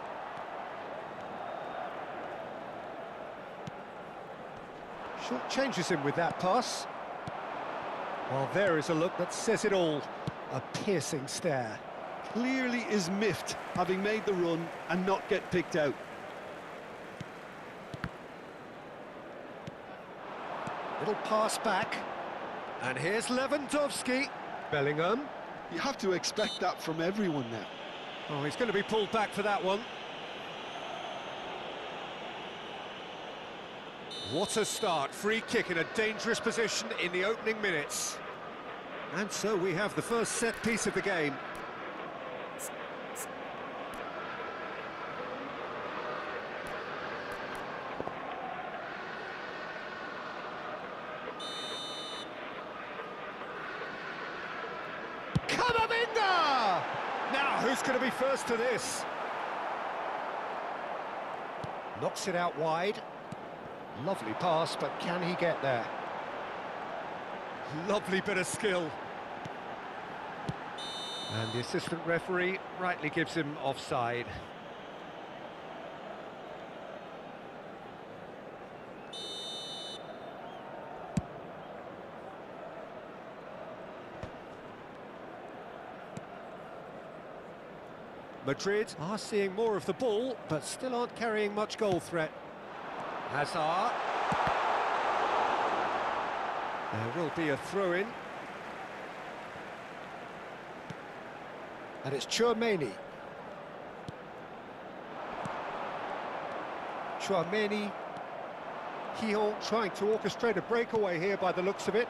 Short changes him with that pass. Well, there is a look that says it all. A piercing stare. Clearly is miffed, having made the run and not get picked out. Little pass back. And here's Lewandowski. Bellingham. You have to expect that from everyone now. Oh, he's going to be pulled back for that one. What a start. Free kick in a dangerous position in the opening minutes. And so we have the first set piece of the game. Camavinga! Now, who's going to be first to this? Knocks it out wide. Lovely pass, but can he get there? Lovely bit of skill. And the assistant referee rightly gives him offside. Madrid are seeing more of the ball, but still aren't carrying much goal threat. Hazard. There will be a throw-in. And it's Tchouaméni. Tchouaméni. Hihon trying to orchestrate a breakaway here by the looks of it.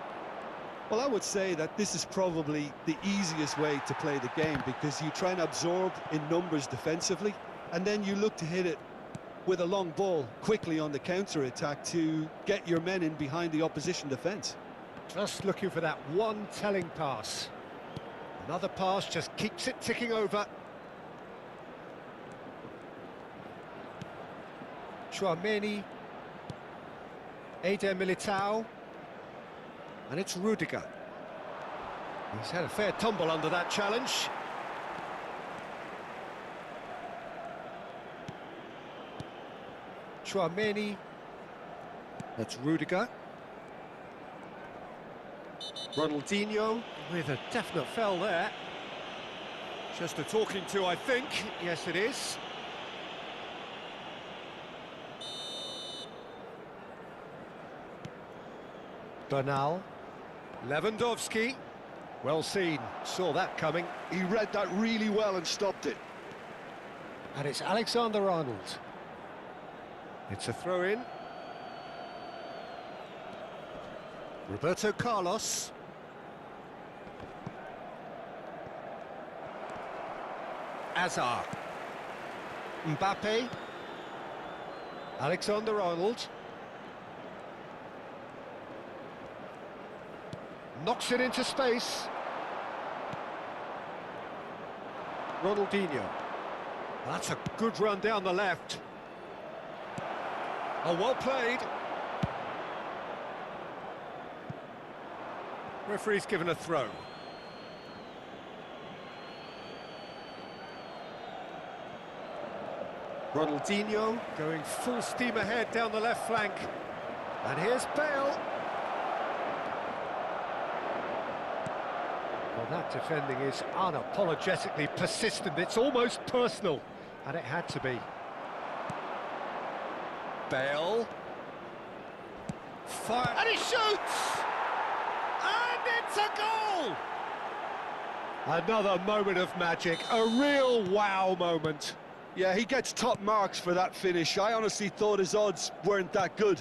Well, I would say that this is probably the easiest way to play the game, because you try and absorb in numbers defensively, and then you look to hit it with a long ball quickly on the counter-attack to get your men in behind the opposition defence. Just looking for that one telling pass. Another pass just keeps it ticking over. Tchouaméni. Eder Militao. And it's Rudiger. He's had a fair tumble under that challenge. Tchouaméni. That's Rudiger. Ronaldinho with a definite foul there. Just a talking to, I think. Yes, it is. Bernal. Lewandowski. Well seen. Saw that coming. He read that really well and stopped it. And it's Alexander-Arnold. It's a throw-in. Roberto Carlos. Hazard. Mbappe. Alexander-Arnold. Knocks it into space. Ronaldinho. That's a good run down the left. Oh, well played. Referee's given a throw. Ronaldinho going full steam ahead down the left flank. And here's Bale. Well, that defending is unapologetically persistent. It's almost personal. And it had to be. Bale. Fire. And he shoots! And it's a goal! Another moment of magic. A real wow moment. Yeah, he gets top marks for that finish. I honestly thought his odds weren't that good.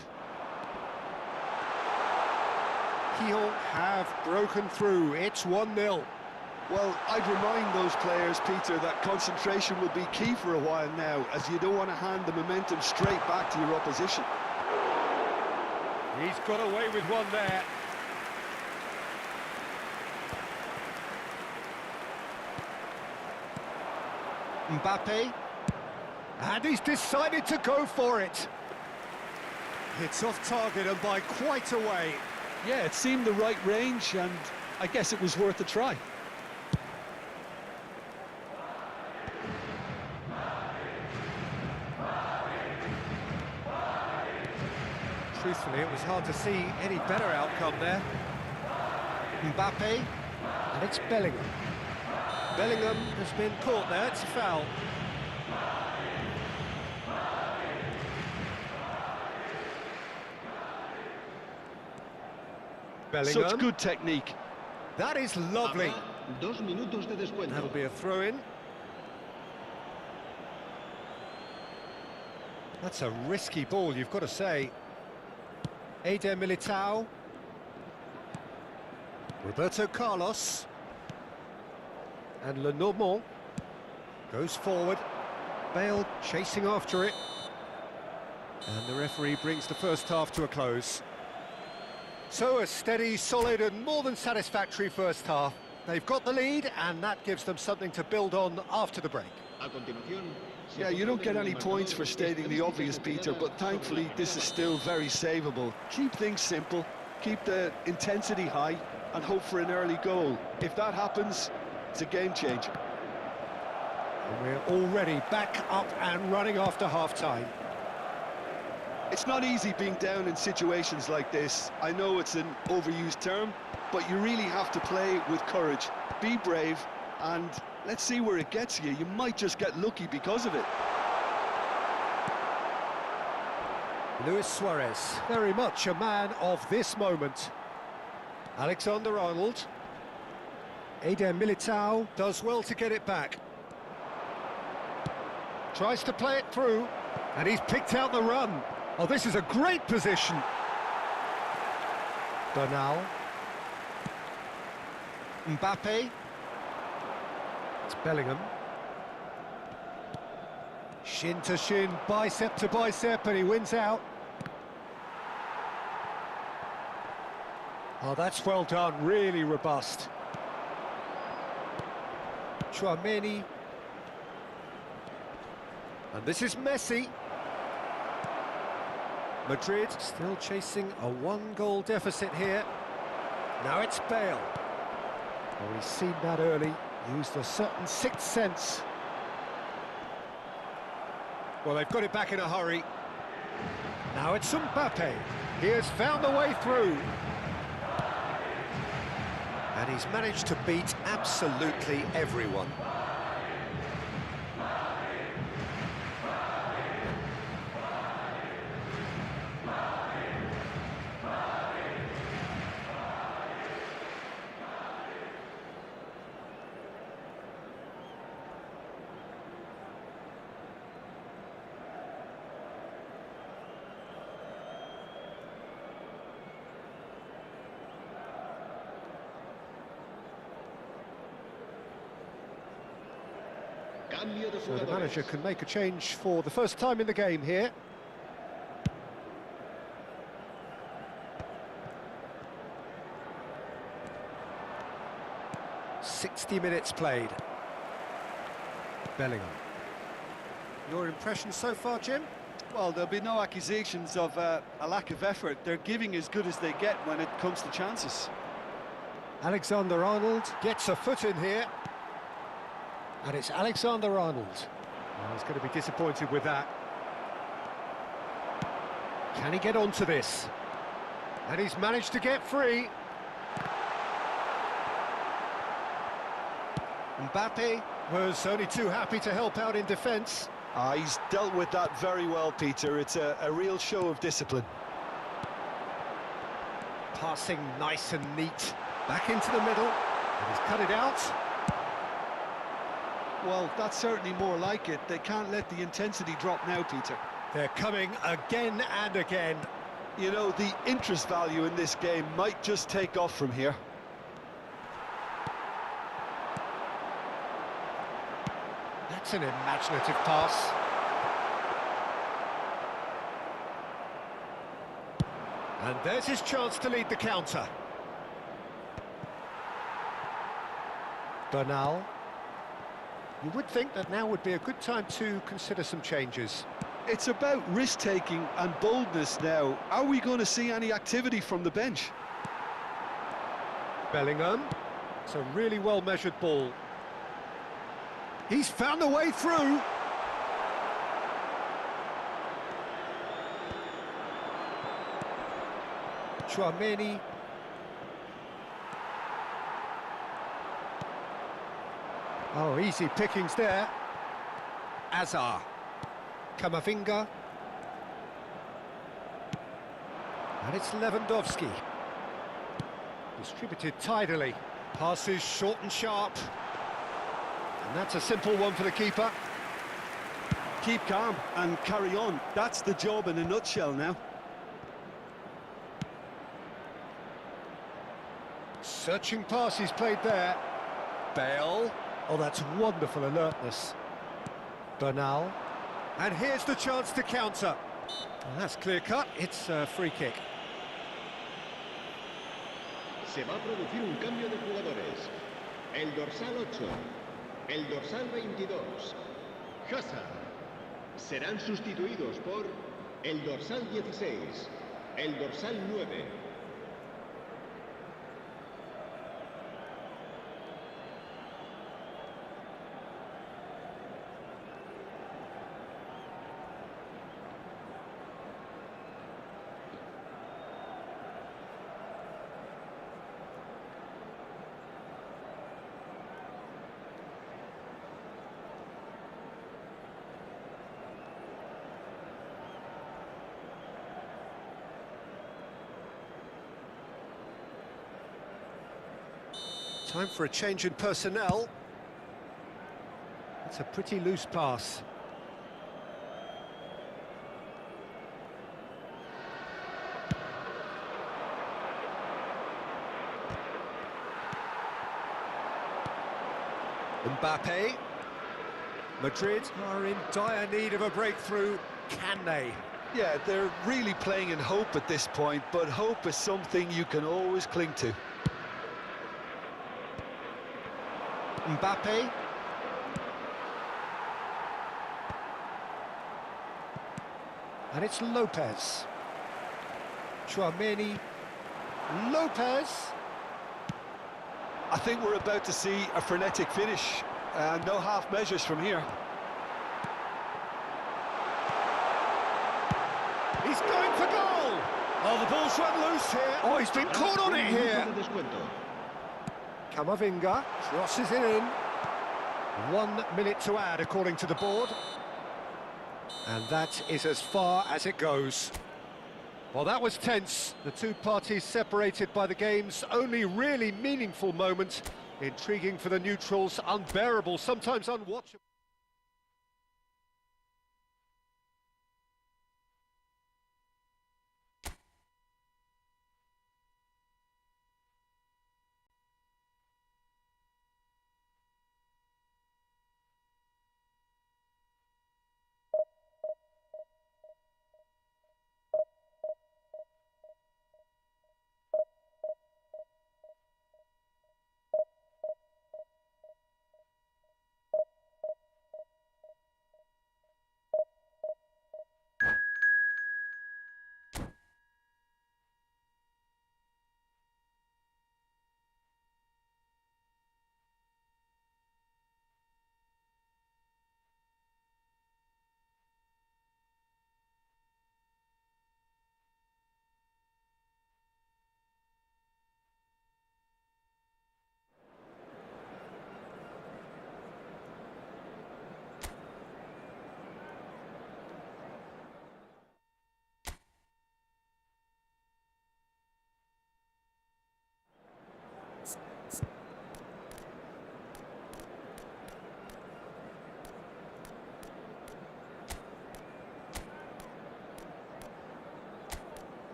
Lyon have broken through. It's 1-0. Well, I'd remind those players, Peter, that concentration will be key for a while now, as you don't want to hand the momentum straight back to your opposition. He's got away with one there. Mbappe. And he's decided to go for it. It's off target and by quite a way. Yeah, it seemed the right range, and I guess it was worth a try. Truthfully, it was hard to see any better outcome there. Mbappe, and it's Bellingham. Bellingham has been caught there, it's a foul. Bellingham. Such good technique. That is lovely. 2 minutos de descuento. That'll be a throw-in. That's a risky ball, you've got to say. Eder Militao. Roberto Carlos. And Lenormand goes forward. Bale chasing after it. And the referee brings the first half to a close. So a steady, solid and more than satisfactory first half. They've got the lead and that gives them something to build on after the break. Yeah, you don't get any points for stating the obvious, Peter, but thankfully this is still very savable. Keep things simple, keep the intensity high and hope for an early goal. If that happens, it's a game changer. And we're already back up and running after half-time. It's not easy being down in situations like this. I know it's an overused term, but you really have to play with courage. Be brave, and let's see where it gets you. You might just get lucky because of it. Luis Suarez, very much a man of this moment. Alexander-Arnold. Eder Militao does well to get it back. Tries to play it through, and he's picked out the run. Oh, this is a great position. Bernal. Mbappe. It's Bellingham. Shin to shin, bicep to bicep, and he wins out. Oh, that's well done, really robust. Chouameni. And this is Messi. Madrid still chasing a one-goal deficit here. Now it's Bale. Oh, he's seen that early, used a certain sixth sense. Well, they've got it back in a hurry. Now it's Mbappe. He has found the way through. And he's managed to beat absolutely everyone. So the manager can make a change for the first time in the game here. ...60 minutes played. Bellingham. Your impression so far, Jim? Well, there'll be no accusations of a lack of effort. They're giving as good as they get when it comes to chances. Alexander-Arnold gets a foot in here. And it's Alexander-Arnold. Well, he's going to be disappointed with that. Can he get onto this? And he's managed to get free. Mbappe was only too happy to help out in defence. He's dealt with that very well, Peter. It's a real show of discipline. Passing nice and neat. Back into the middle. And he's cut it out. Well, that's certainly more like it. They can't let the intensity drop now, Peter. They're coming again and again. You know, the interest value in this game might just take off from here. That's an imaginative pass. And there's his chance to lead the counter. Bernal. You would think that now would be a good time to consider some changes. It's about risk-taking and boldness now. Are we going to see any activity from the bench? Bellingham. It's a really well-measured ball. He's found a way through. Chouameni. Oh, easy pickings there. Azar. Kamavinga. And it's Lewandowski. Distributed tidily. Passes short and sharp. And that's a simple one for the keeper. Keep calm and carry on. That's the job in a nutshell now. Searching pass he's played there. Bale. Oh, that's wonderful alertness. Bernal. And here's the chance to counter. Well, that's clear cut. It's a free kick. Se va a producir un cambio de jugadores. El dorsal 8, el dorsal 22, Hazard. Serán sustituidos por el dorsal 16, el dorsal 9. Time for a change in personnel. It's a pretty loose pass. Mbappe. Madrid are in dire need of a breakthrough. Can they? Yeah, they're really playing in hope at this point, but hope is something you can always cling to. Mbappe. And it's Lopez. Chouameni. Lopez. I think we're about to see a frenetic finish. No half measures from here. He's going for goal! Oh, the ball's run loose here. Oh, he's been caught on it here. Kamavinga crosses it in. 1 minute to add, according to the board. And that is as far as it goes. Well, that was tense. The two parties separated by the game's only really meaningful moment. Intriguing for the neutrals, unbearable, sometimes unwatchable.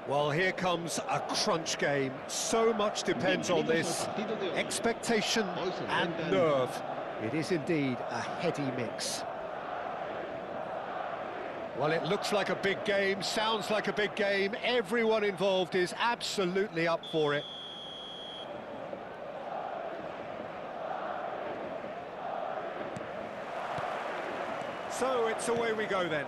Well, here comes a crunch game. So much depends on this. Expectation and nerve. It is indeed a heady mix. Well, it looks like a big game, sounds like a big game. Everyone involved is absolutely up for it. So it's away we go then.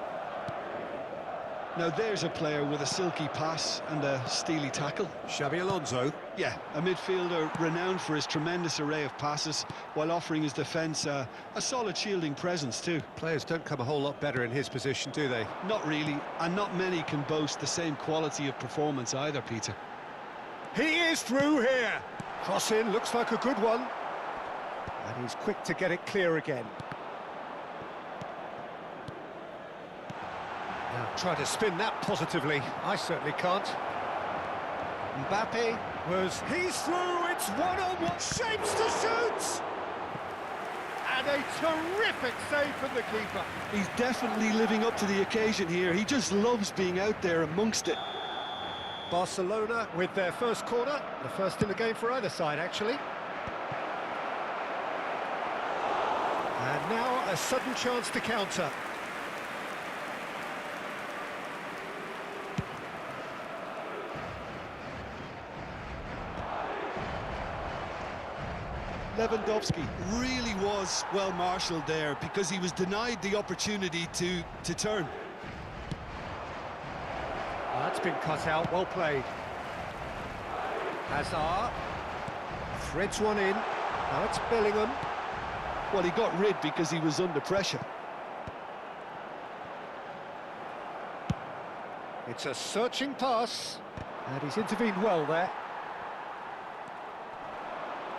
Now there's a player with a silky pass and a steely tackle. Xabi Alonso. Yeah, a midfielder renowned for his tremendous array of passes while offering his defence a solid shielding presence too. Players don't come a whole lot better in his position, do they? Not really, and not many can boast the same quality of performance either, Peter. He is through here. Cross in, looks like a good one. And he's quick to get it clear again. Now, try to spin that positively. I certainly can't. Mbappe he's through, it's one-on-one, shapes to shoot! And a terrific save from the keeper. He's definitely living up to the occasion here. He just loves being out there amongst it. Barcelona with their first corner, the first in the game for either side, actually. And now a sudden chance to counter. Lewandowski really was well marshalled there because he was denied the opportunity to turn. That's been cut out, well played. Hazard threads one in. Now it's Bellingham. Well, he got rid because he was under pressure. It's a searching pass, and he's intervened well there.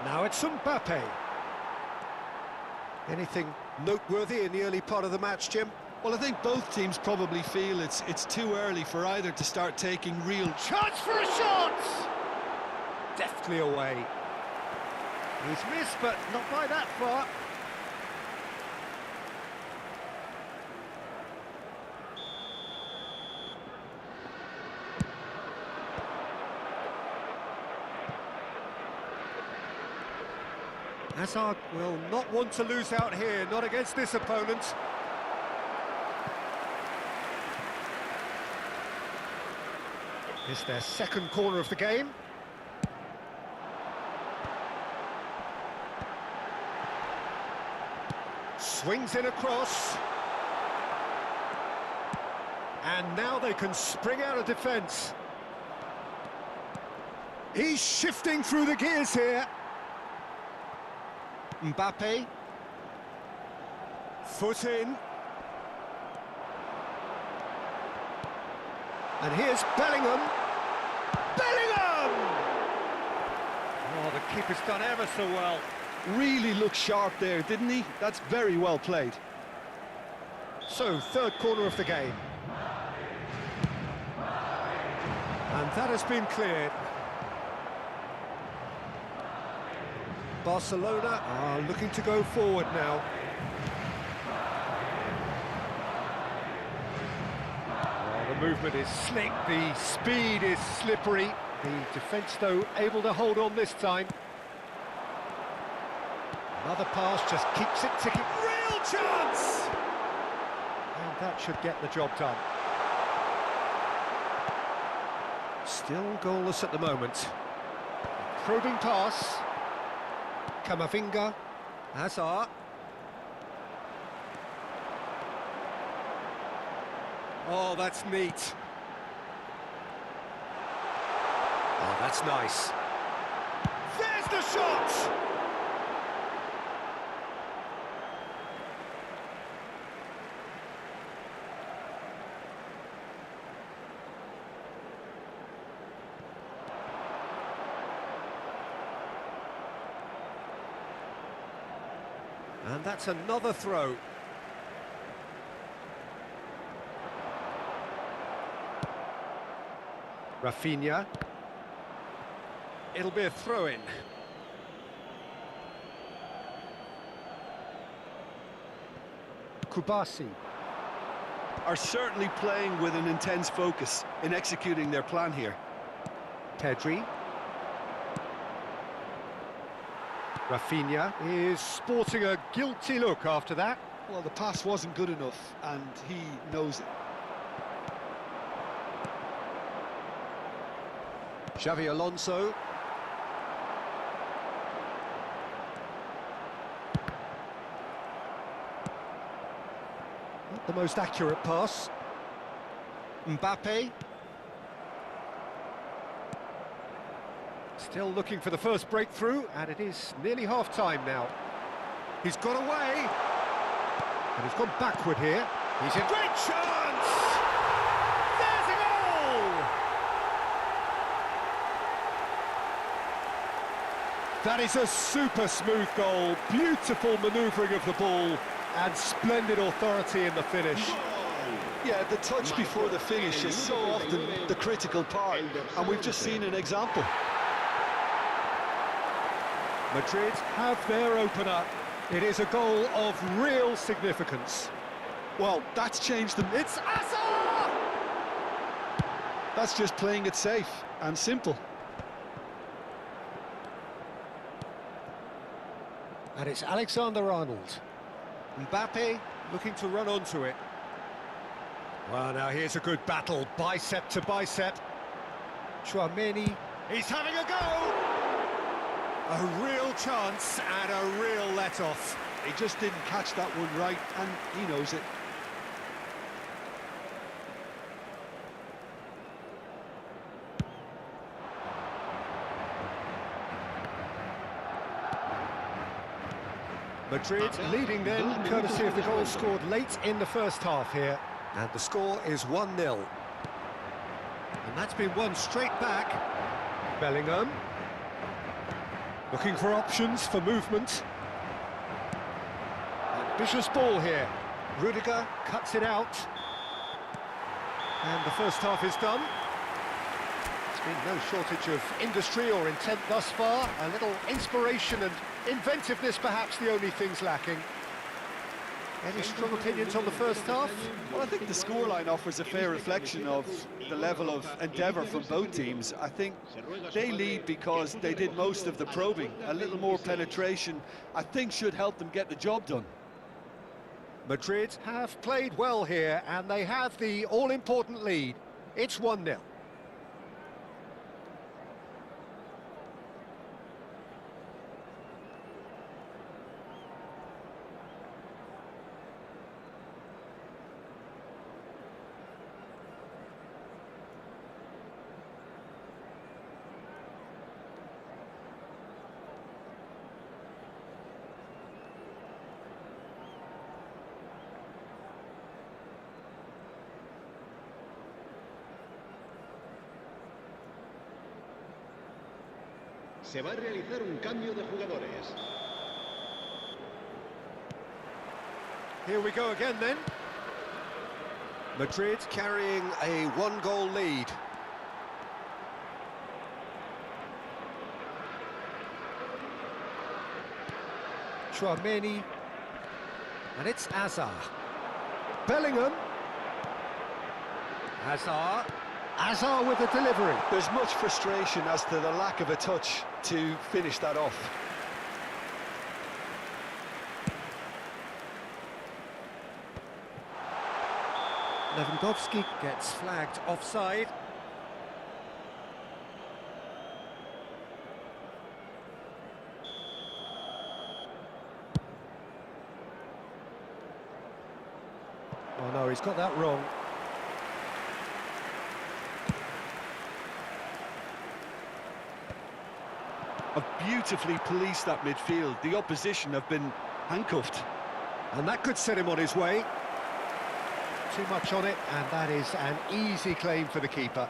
Now it's Mbappe. Anything noteworthy in the early part of the match, Jim? Well, I think both teams probably feel it's too early for either to start taking real... Chance for a shot! Deftly away. He's missed, but not by that far. Hazard will not want to lose out here, not against this opponent. It's their second corner of the game. Swings in across. And now they can spring out of defence. He's shifting through the gears here. Mbappe. Foot in. And here's Bellingham. Bellingham! Oh, the keeper's done ever so well. Really looked sharp there, didn't he? That's very well played. So, third corner of the game. And that has been cleared. Barcelona are looking to go forward now. Oh, the movement is slick, the speed is slippery. The defence, though, able to hold on this time. Another pass just keeps it ticking. Real chance! And that should get the job done. Still goalless at the moment. Probing pass. Camavinga, Hazard. Oh, that's neat. Oh, that's nice. There's the shot! And that's another throw. Rafinha. It'll be a throw-in. Kubasi. are certainly playing with an intense focus in executing their plan here. Pedri. Rafinha is sporting a guilty look after that. Well, the pass wasn't good enough, and he knows it. Xavi Alonso. Not the most accurate pass. Mbappe. Still looking for the first breakthrough, and it is nearly half-time now. He's got away, and he's gone backward here. He's in great chance! There's a goal! That is a super smooth goal, beautiful manoeuvring of the ball, and splendid authority in the finish. Yeah, the touch before the finish is so often the critical part, and we've just seen an example. Madrid have their opener. It is a goal of real significance. Well, that's changed them. It's Hazard! That's just playing it safe and simple. And it's Alexander-Arnold. Mbappe looking to run onto it. Well, now here's a good battle, bicep to bicep. Tchouaméni, he's having a go! A real chance and a real let-off. He just didn't catch that one right, and he knows it. Madrid leading then, courtesy of the goal scored late in the first half here. And the score is 1-0. And that's been won straight back. Bellingham. Looking for options for movement. Ambitious ball here. Rudiger cuts it out. And the first half is done. There's been no shortage of industry or intent thus far. A little inspiration and inventiveness perhaps the only things lacking. Any strong opinions on the first half? Well, I think the scoreline offers a fair reflection of the level of endeavour from both teams. I think they lead because they did most of the probing. A little more penetration, I think, should help them get the job done. Madrid have played well here, and they have the all-important lead. It's 1-0. Se va a realizar un cambio de jugadores. Here we go again then. Madrid carrying a one-goal lead. Tchouaméni. And it's Hazard. Bellingham. Hazard. Hazard with the delivery. There's much frustration as to the lack of a touch to finish that off. Lewandowski gets flagged offside. Oh no, he's got that wrong. Have beautifully policed that midfield. The opposition have been handcuffed. And that could set him on his way. Too much on it, and that is an easy claim for the keeper.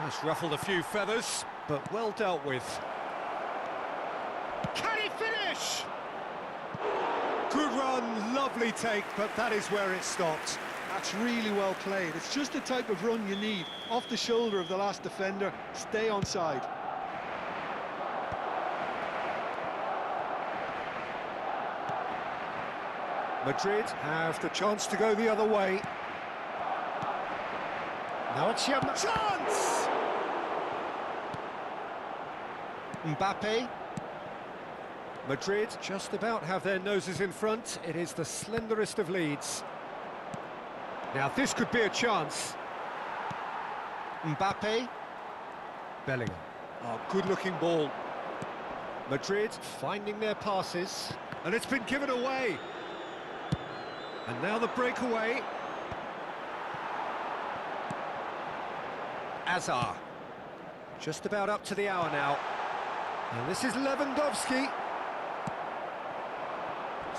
That's ruffled a few feathers, but well dealt with. Can he finish? Good run, lovely take, but that is where it stopped. That's really well played. It's just the type of run you need. Off the shoulder of the last defender, stay onside. Madrid have the chance to go the other way. Now it's your chance! Mbappe. Madrid just about have their noses in front. It is the slenderest of leads. Now this could be a chance. Mbappe. Bellingham. Oh, good-looking ball. Madrid finding their passes. And it's been given away. And now the breakaway. Azar. Just about up to the hour now. And this is Lewandowski.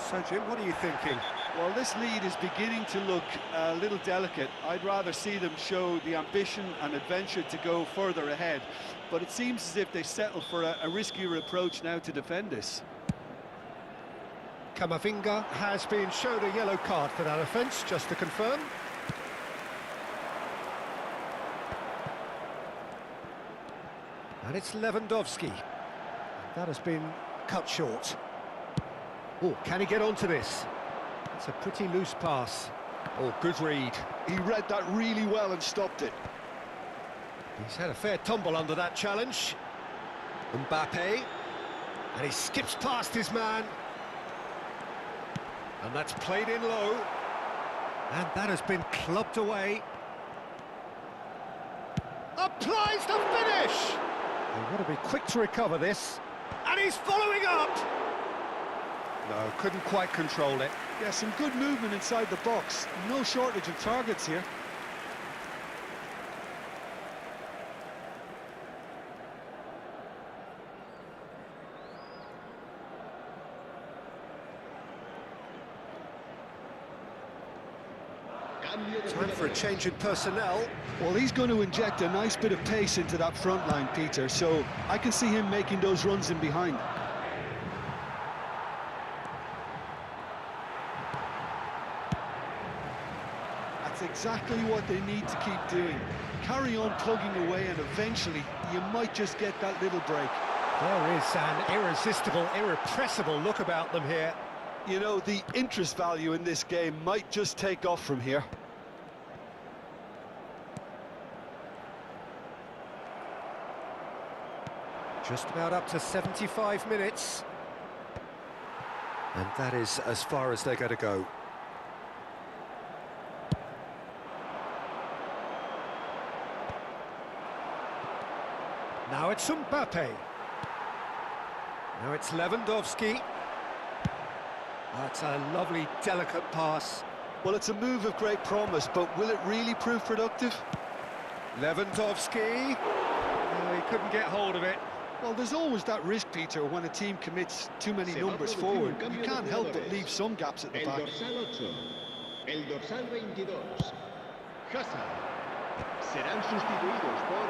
So, Jim, what are you thinking? Well, this lead is beginning to look a little delicate. I'd rather see them show the ambition and adventure to go further ahead. But it seems as if they settle for a riskier approach now to defend this. Camavinga has been shown a yellow card for that offence, just to confirm. And it's Lewandowski. That has been cut short. Oh, can he get onto this? It's a pretty loose pass. Oh, good read. He read that really well and stopped it. He's had a fair tumble under that challenge. Mbappe. And he skips past his man. And that's played in low. And that has been clubbed away. Applies the finish! They've got to be quick to recover this. And he's following up! No, couldn't quite control it. Yeah, some good movement inside the box. No shortage of targets here. Time for a change in personnel. Well, he's going to inject a nice bit of pace into that front line, Peter, so I can see him making those runs in behind. That's exactly what they need to keep doing. Carry on plugging away, and eventually you might just get that little break. There is an irresistible, irrepressible look about them here. You know, the interest value in this game might just take off from here. Just about up to 75 minutes. And that is as far as they're going to go. Now it's Mbappe. Now it's Lewandowski. That's a lovely, delicate pass. Well, it's a move of great promise, but will it really prove productive? Lewandowski. Oh, he couldn't get hold of it. Well, there's always that risk, Peter, when a team commits too many numbers forward. You can't help but leave some gaps at the back. El dorsal 8, el dorsal 22, Hazard. Serán sustituidos por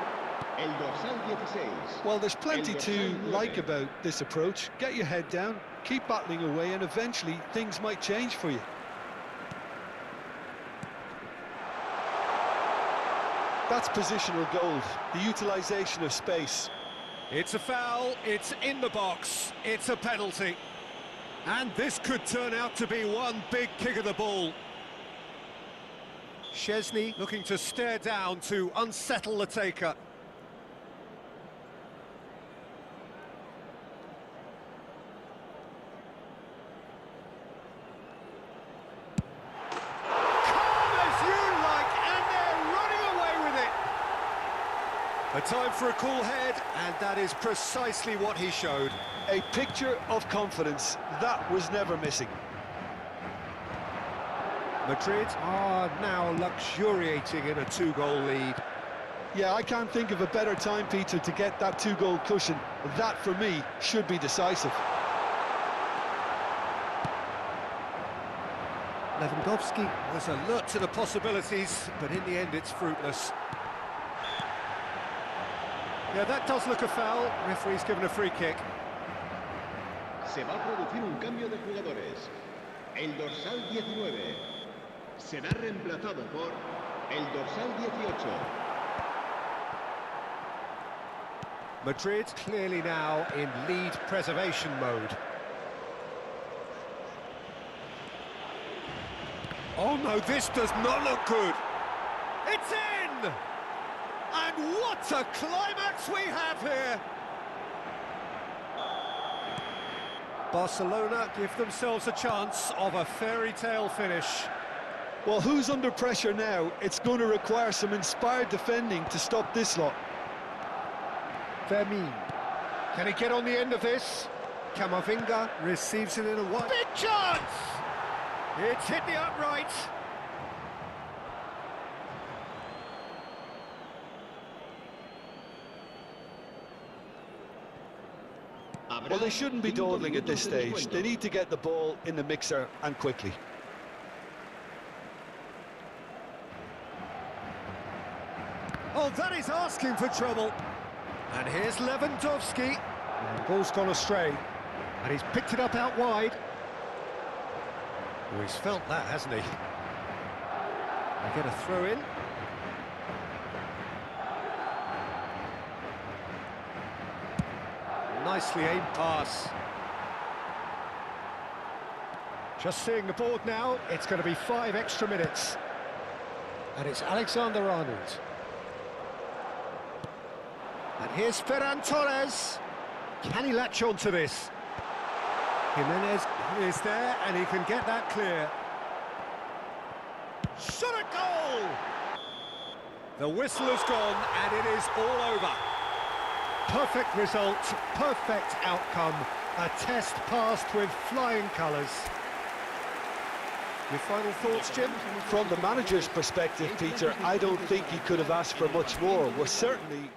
el dorsal 16. Well, there's plenty to like about this approach. Get your head down, keep battling away, and eventually things might change for you. That's positional gold, the utilisation of space. It's a foul, it's in the box, it's a penalty. And this could turn out to be one big kick of the ball. Szczesny looking to stare down to unsettle the taker. A time for a cool head, and that is precisely what he showed. A picture of confidence, that was never missing. Madrid are now luxuriating in a two-goal lead. Yeah, I can't think of a better time, Peter, to get that two-goal cushion. That, for me, should be decisive. Lewandowski was alert to the possibilities, but in the end it's fruitless. Yeah, that does look a foul. Referee's given a free kick. Se va a producir un cambio de jugadores. El dorsal 19 será reemplazado por el dorsal 18. Madrid clearly now in lead preservation mode. Oh no, this does not look good. It's in! And what a climax we have here! Barcelona give themselves a chance of a fairy tale finish. Well, who's under pressure now? It's going to require some inspired defending to stop this lot. Fermin. Can he get on the end of this? Camavinga receives it in a wide... Big chance! It's hit the upright. Well, they shouldn't be dawdling at this stage. They need to get the ball in the mixer and quickly. Oh, that is asking for trouble. And here's Lewandowski. And the ball's gone astray. And he's picked it up out wide. Oh, he's felt that, hasn't he? They get a throw in. Nicely aimed pass. Just seeing the board now, it's going to be 5 extra minutes. And it's Alexander-Arnold. And here's Ferran Torres. Can he latch on to this? Jimenez is there, and he can get that clear. Shot a goal! The whistle has gone, and it is all over. Perfect result, perfect outcome. A test passed with flying colours. Your final thoughts, Jim? From the manager's perspective, Peter, I don't think he could have asked for much more. We're certainly...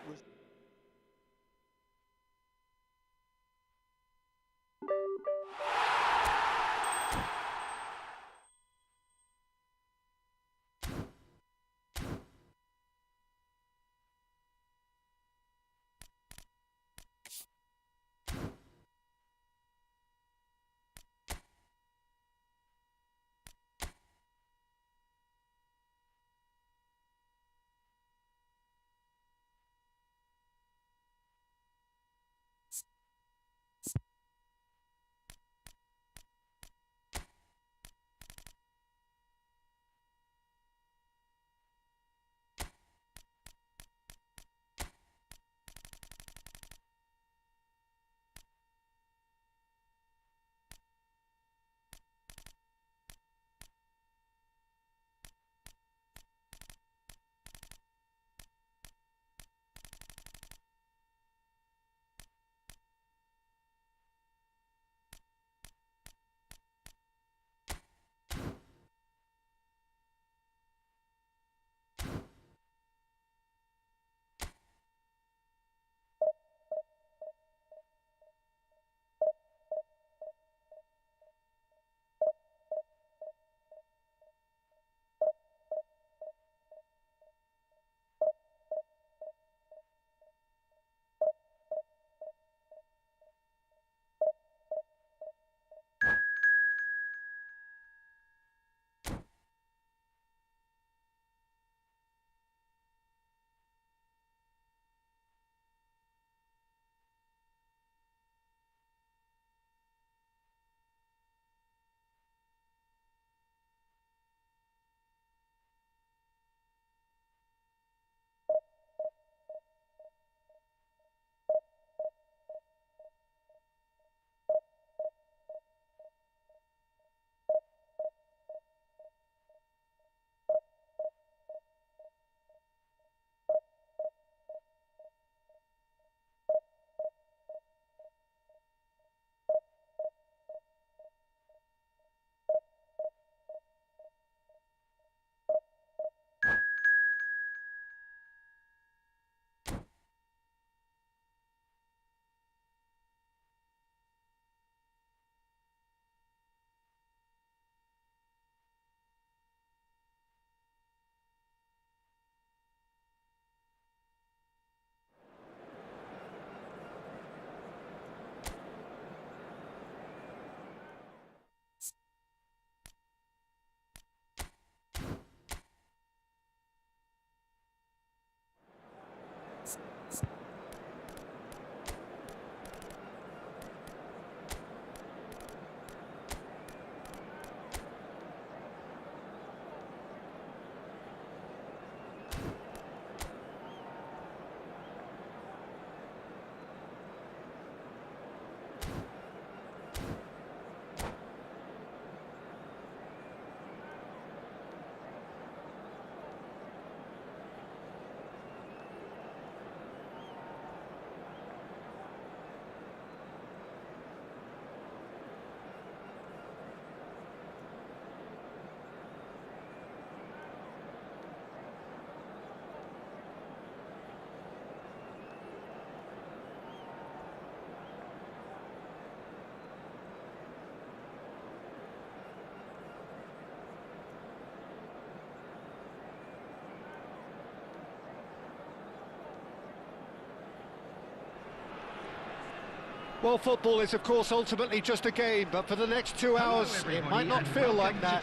Well, football is, of course, ultimately just a game, but for the next 2 hours, it might not feel like that.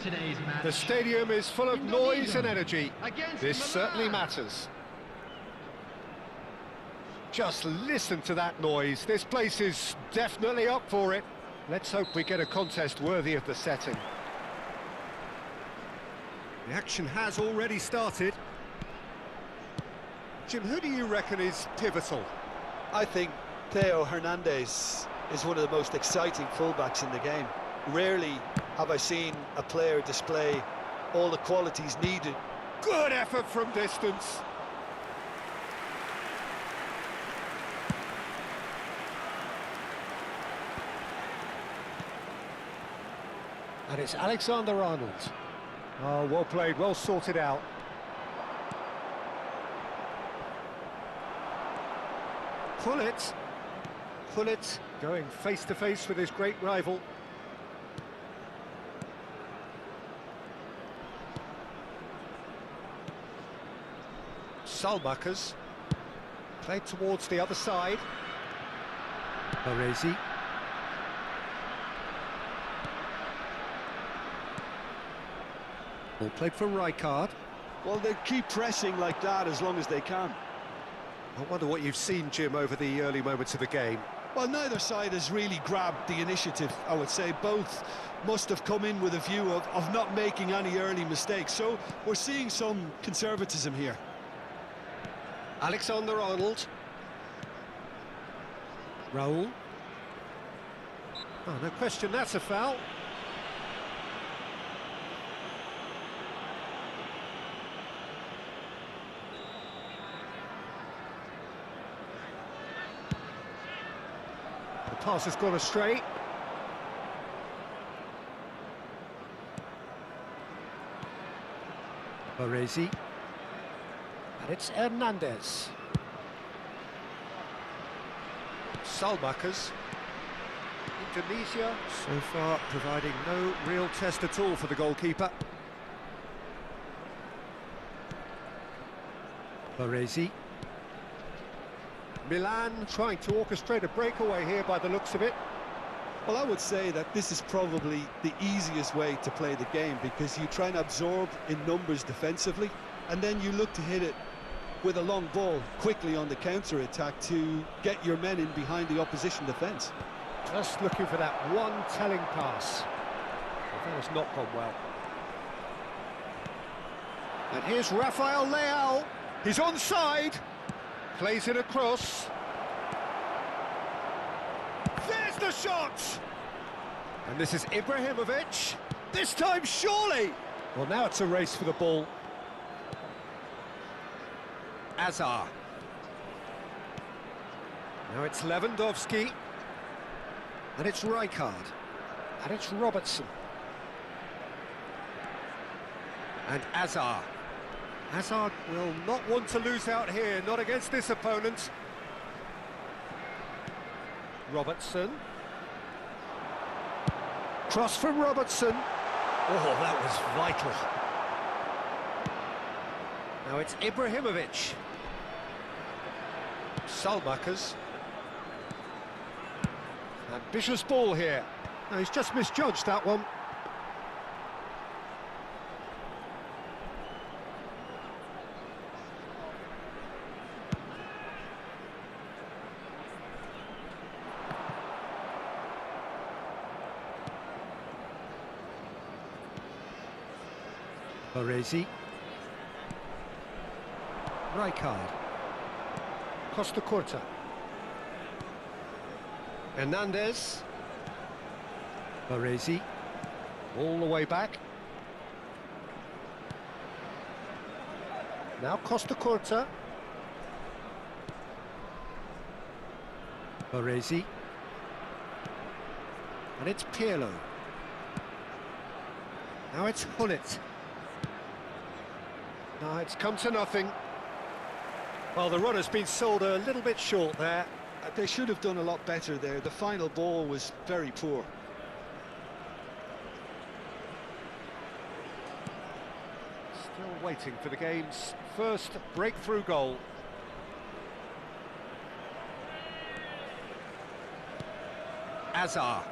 The stadium is full of noise and energy. This certainly matters. Just listen to that noise. This place is definitely up for it. Let's hope we get a contest worthy of the setting. The action has already started. Jim, who do you reckon is pivotal? I think Theo Hernandez is one of the most exciting fullbacks in the game. Rarely have I seen a player display all the qualities needed. Good effort from distance. And it's Alexander-Arnold. Oh, well played, well sorted out. Pullet going face-to-face with his great rival. Salmakers. Played towards the other side. Baresi. Ball played for Rijkaard. Well, they keep pressing like that as long as they can. I wonder what you've seen, Jim, over the early moments of the game. Well, neither side has really grabbed the initiative, I would say. Both must have come in with a view of not making any early mistakes. So we're seeing some conservatism here. Alexander-Arnold. Raul. Oh, no question, that's a foul. The pass has gone astray. Baresi. And it's Hernandez. Salmakers. Indonesia, so far providing no real test at all for the goalkeeper. Baresi. Milan trying to orchestrate a breakaway here by the looks of it. Well, I would say that this is probably the easiest way to play the game, because you try and absorb in numbers defensively, and then you look to hit it with a long ball quickly on the counter-attack to get your men in behind the opposition defence. Just looking for that one telling pass. Well, that has not gone well. And here's Rafael Leao. He's onside. Plays it across. There's the shot! And this is Ibrahimovic. This time, surely! Well, now it's a race for the ball. Azar. Now it's Lewandowski. And it's Rijkaard. And it's Robertson. And Azar. Hazard will not want to lose out here, not against this opponent. Robertson. Cross from Robertson. Oh, that was vital. Now it's Ibrahimovic. Salmakers. Ambitious ball here. No, he's just misjudged that one. Baresi. Rijkaard. Costa Curta. Hernandez. Baresi. All the way back. Now Costa Curta. Baresi. And it's Pirlo. Now it's Hullet. No, it's come to nothing. Well, the run has been sold a little bit short there. They should have done a lot better there. The final ball was very poor. Still waiting for the game's first breakthrough goal. Azar.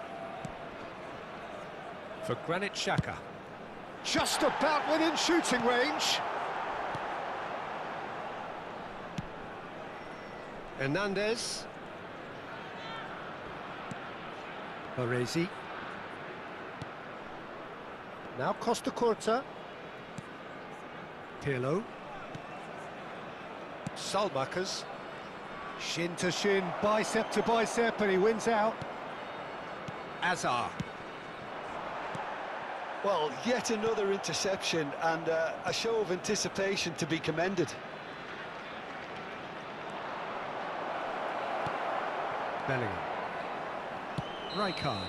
For Granit Xhaka. Just about within shooting range. Hernandez. Baresi. Now Costa Curta. Pirlo. Salmakers. Shin to shin, bicep to bicep, and he wins out. Azar. Well, yet another interception and a show of anticipation to be commended. Bellingham. Rijkaard.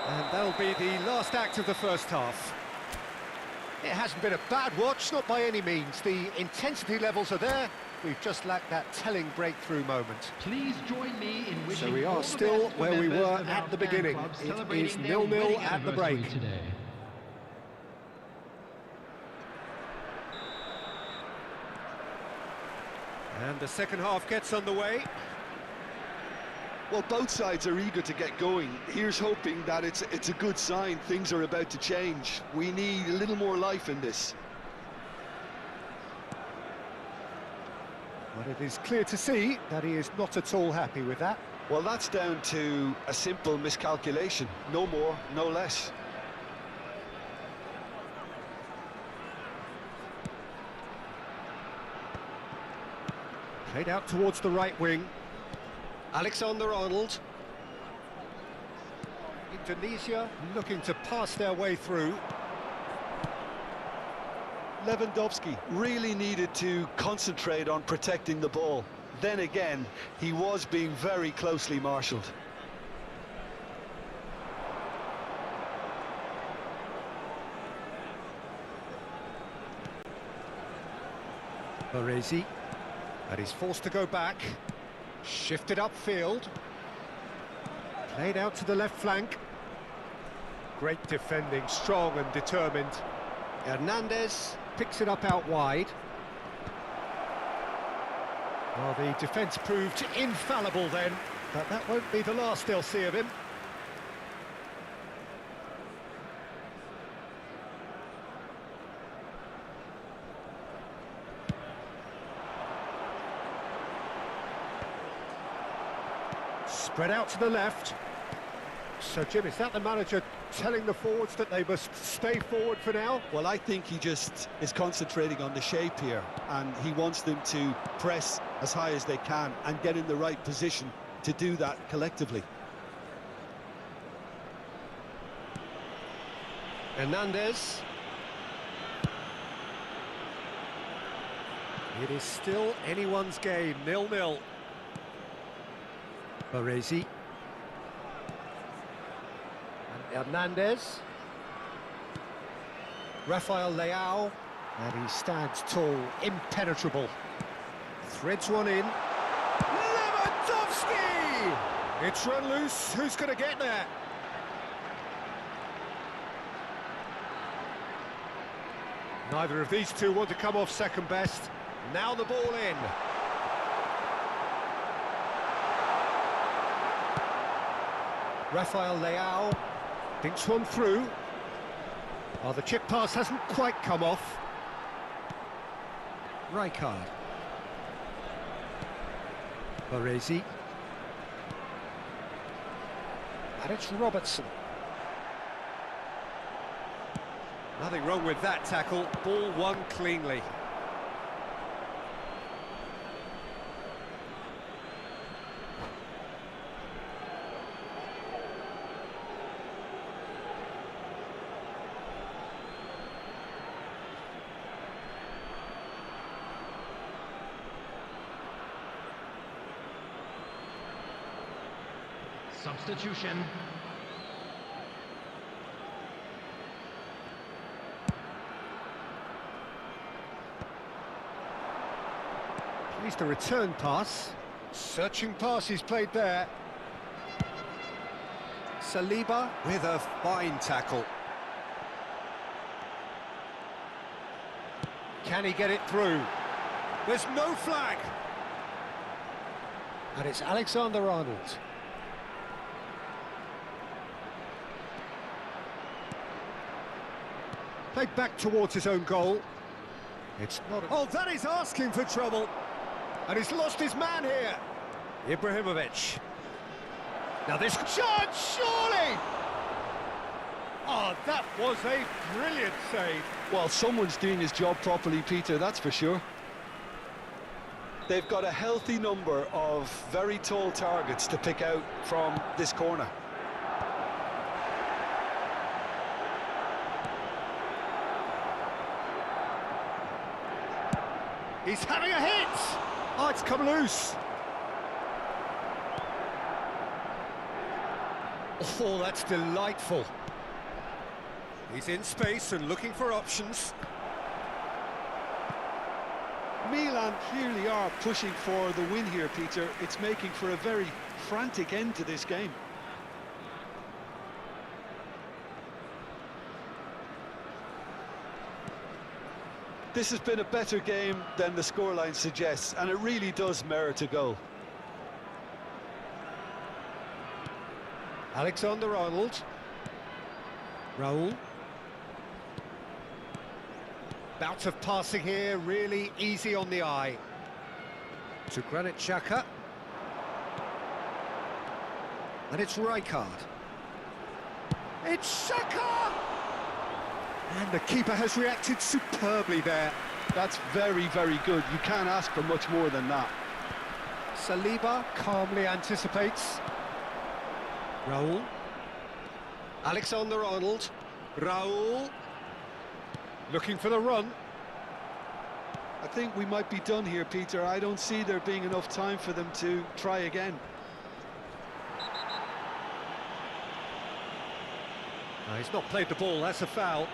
And that'll be the last act of the first half. It hasn't been a bad watch, not by any means. The intensity levels are there. We've just lacked that telling breakthrough moment. Please join me in wishing So we are still where we were at the beginning. It is 0-0 at the break. Today. And the second half gets underway. Well, both sides are eager to get going. Here's hoping that it's a good sign. Things are about to change. We need a little more life in this. But it is clear to see that he is not at all happy with that. Well, that's down to a simple miscalculation. No more, no less. Played out towards the right wing. Alexander-Arnold. Indonesia looking to pass their way through. Lewandowski really needed to concentrate on protecting the ball. Then again, he was being very closely marshalled. Baresi. And he's forced to go back. Shifted upfield. Played out to the left flank. Great defending, strong and determined. Hernandez picks it up out wide. Well, the defence proved infallible then, but that won't be the last they'll see of him. Spread out to the left. So, Jim, is that the manager telling the forwards that they must stay forward for now? Well, I think he just is concentrating on the shape here, and he wants them to press as high as they can and get in the right position to do that collectively. Hernandez. It is still anyone's game, 0-0. Baresi. And Hernandez. Rafael Leao. And he stands tall, impenetrable. Threads one in. Lewandowski! It's run loose. Who's going to get there? Neither of these two want to come off second best. Now the ball in. Rafael Leao thinks one through. Oh, the chip pass hasn't quite come off. Rijkaard. Baresi. And it's Robertson. Nothing wrong with that tackle. Ball won cleanly. Substitution. Plays the return pass. Searching pass he's played there. Saliba with a fine tackle. Can he get it through? There's no flag. And it's Alexander-Arnold. right back towards his own goal. It's not... Oh, that is asking for trouble. And he's lost his man here. Ibrahimovic. Now this chance, surely! Oh, that was a brilliant save. Well, someone's doing his job properly, Peter, that's for sure. They've got a healthy number of very tall targets to pick out from this corner. He's having a hit! Oh, it's come loose. Oh, that's delightful. He's in space and looking for options. Milan clearly are pushing for the win here, Peter. It's making for a very frantic end to this game. This has been a better game than the scoreline suggests, and it really does merit a goal. Alexander-Arnold. Raul. Bout of passing here, really easy on the eye. To Granit Xhaka. And it's Rijkaard. It's Xhaka! And the keeper has reacted superbly there. That's very, very good. You can't ask for much more than that. Saliba calmly anticipates. Raul. Alexander-Arnold. Raul. Looking for the run. I think we might be done here, Peter. I don't see there being enough time for them to try again. No, he's not played the ball, that's a foul.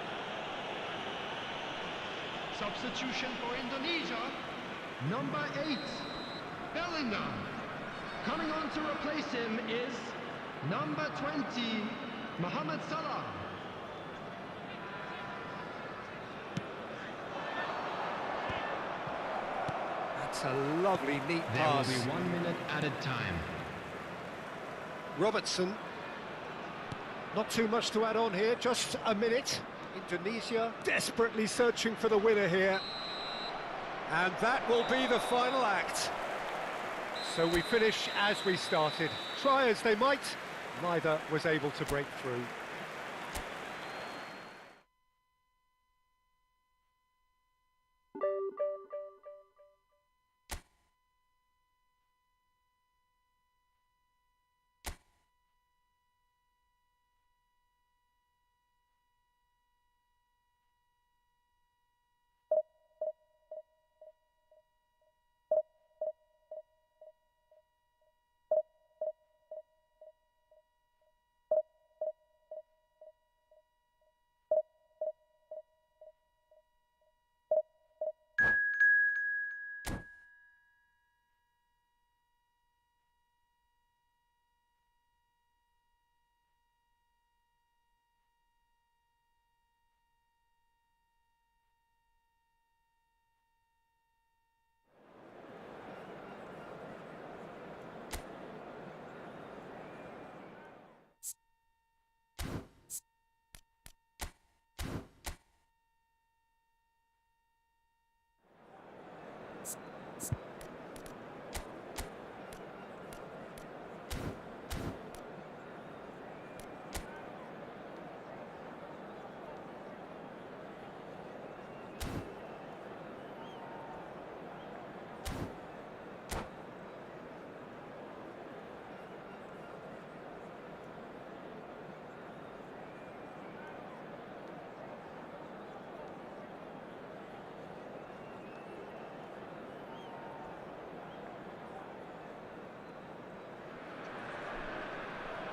Substitution for Indonesia. Number 8, Bellingham. Coming on to replace him is number 20, Mohamed Salah. That's a lovely, neat There pass. will be 1 minute added time. Robertson. Not too much to add on here, just a minute. Indonesia desperately searching for the winner here. And that will be the final act. So we finish as we started. Try as they might, neither was able to break through.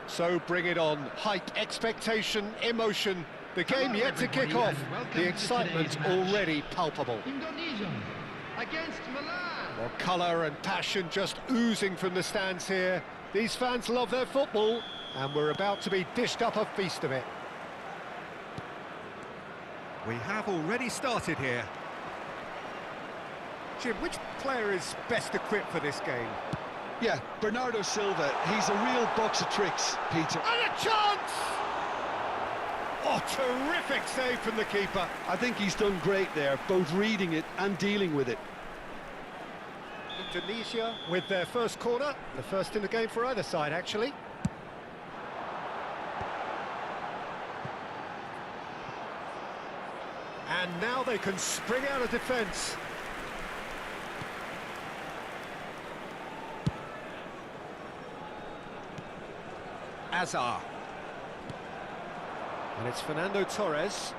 So bring it on. Hype, expectation, emotion. The game Hello, yet to kick everybody, off. and welcome The to excitement today's match. already palpable. Indonesia against Milan. More colour and passion just oozing from the stands here. These fans love their football, and we're about to be dished up a feast of it. We have already started here. Jim, which player is best equipped for this game? Yeah, Bernardo Silva, he's a real box of tricks, Peter. And a chance! Oh, terrific save from the keeper. I think he's done great there, both reading it and dealing with it. Indonesia with their first corner, the first in the game for either side, actually. And now they can spring out of defence. Azar. And it's Fernando Torres.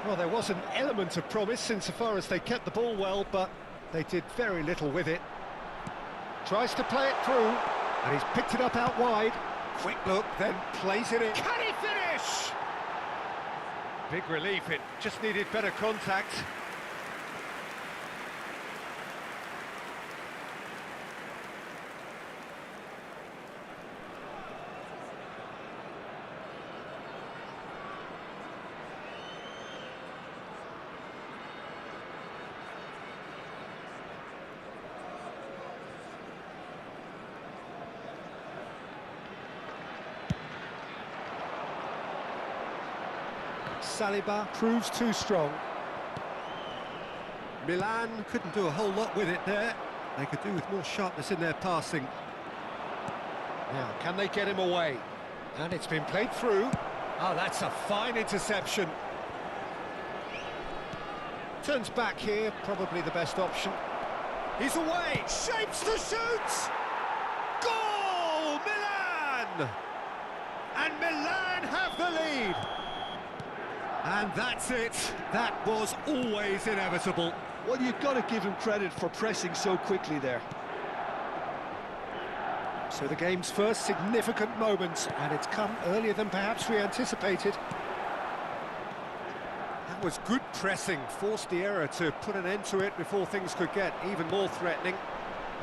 Well, there was an element of promise insofar as they kept the ball well, but they did very little with it. Tries to play it through, and he's picked it up out wide. Quick look, then plays it in. Can he finish? Big relief, it just needed better contact. Saliba proves too strong. Milan couldn't do a whole lot with it there. They could do with more sharpness in their passing. Now, can they get him away? And it's been played through. Oh, that's a fine interception. Turns back here, probably the best option. He's away, shapes to shoot! Goal, Milan! And Milan have the lead. And that's it. That was always inevitable. Well, you've got to give him credit for pressing so quickly there. So the game's first significant moment, and it's come earlier than perhaps we anticipated. That was good pressing, forced the error to put an end to it before things could get even more threatening.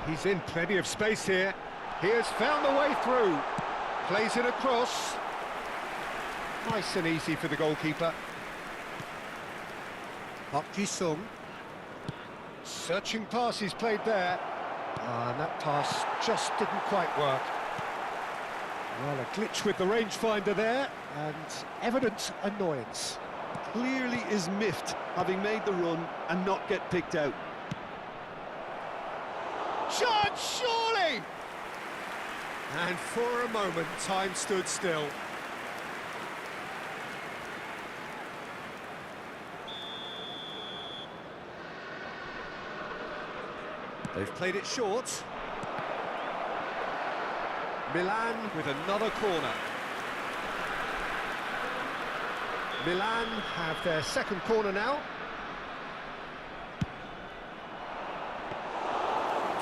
He's in plenty of space here. He has found the way through. Plays it across. Nice and easy for the goalkeeper. Park Ji-sung. Searching pass he's played there. And that pass just didn't quite work. Well, a glitch with the rangefinder there, and evident annoyance. Clearly is miffed, having made the run and not get picked out. Chance, surely! And for a moment, time stood still. They've played it short. Milan with another corner. Milan have their second corner now.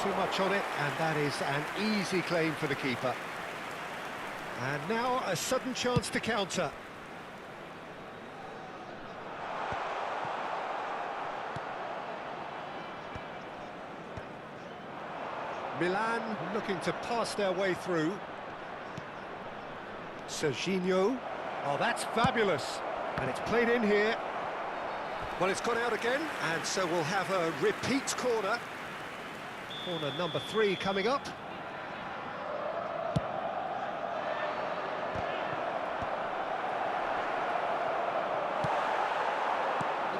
Too much on it, and that is an easy claim for the keeper. And now a sudden chance to counter. Milan looking to pass their way through. Serginho. Oh, that's fabulous. And it's played in here. Well, it's gone out again, and so we'll have a repeat corner. Corner number 3 coming up.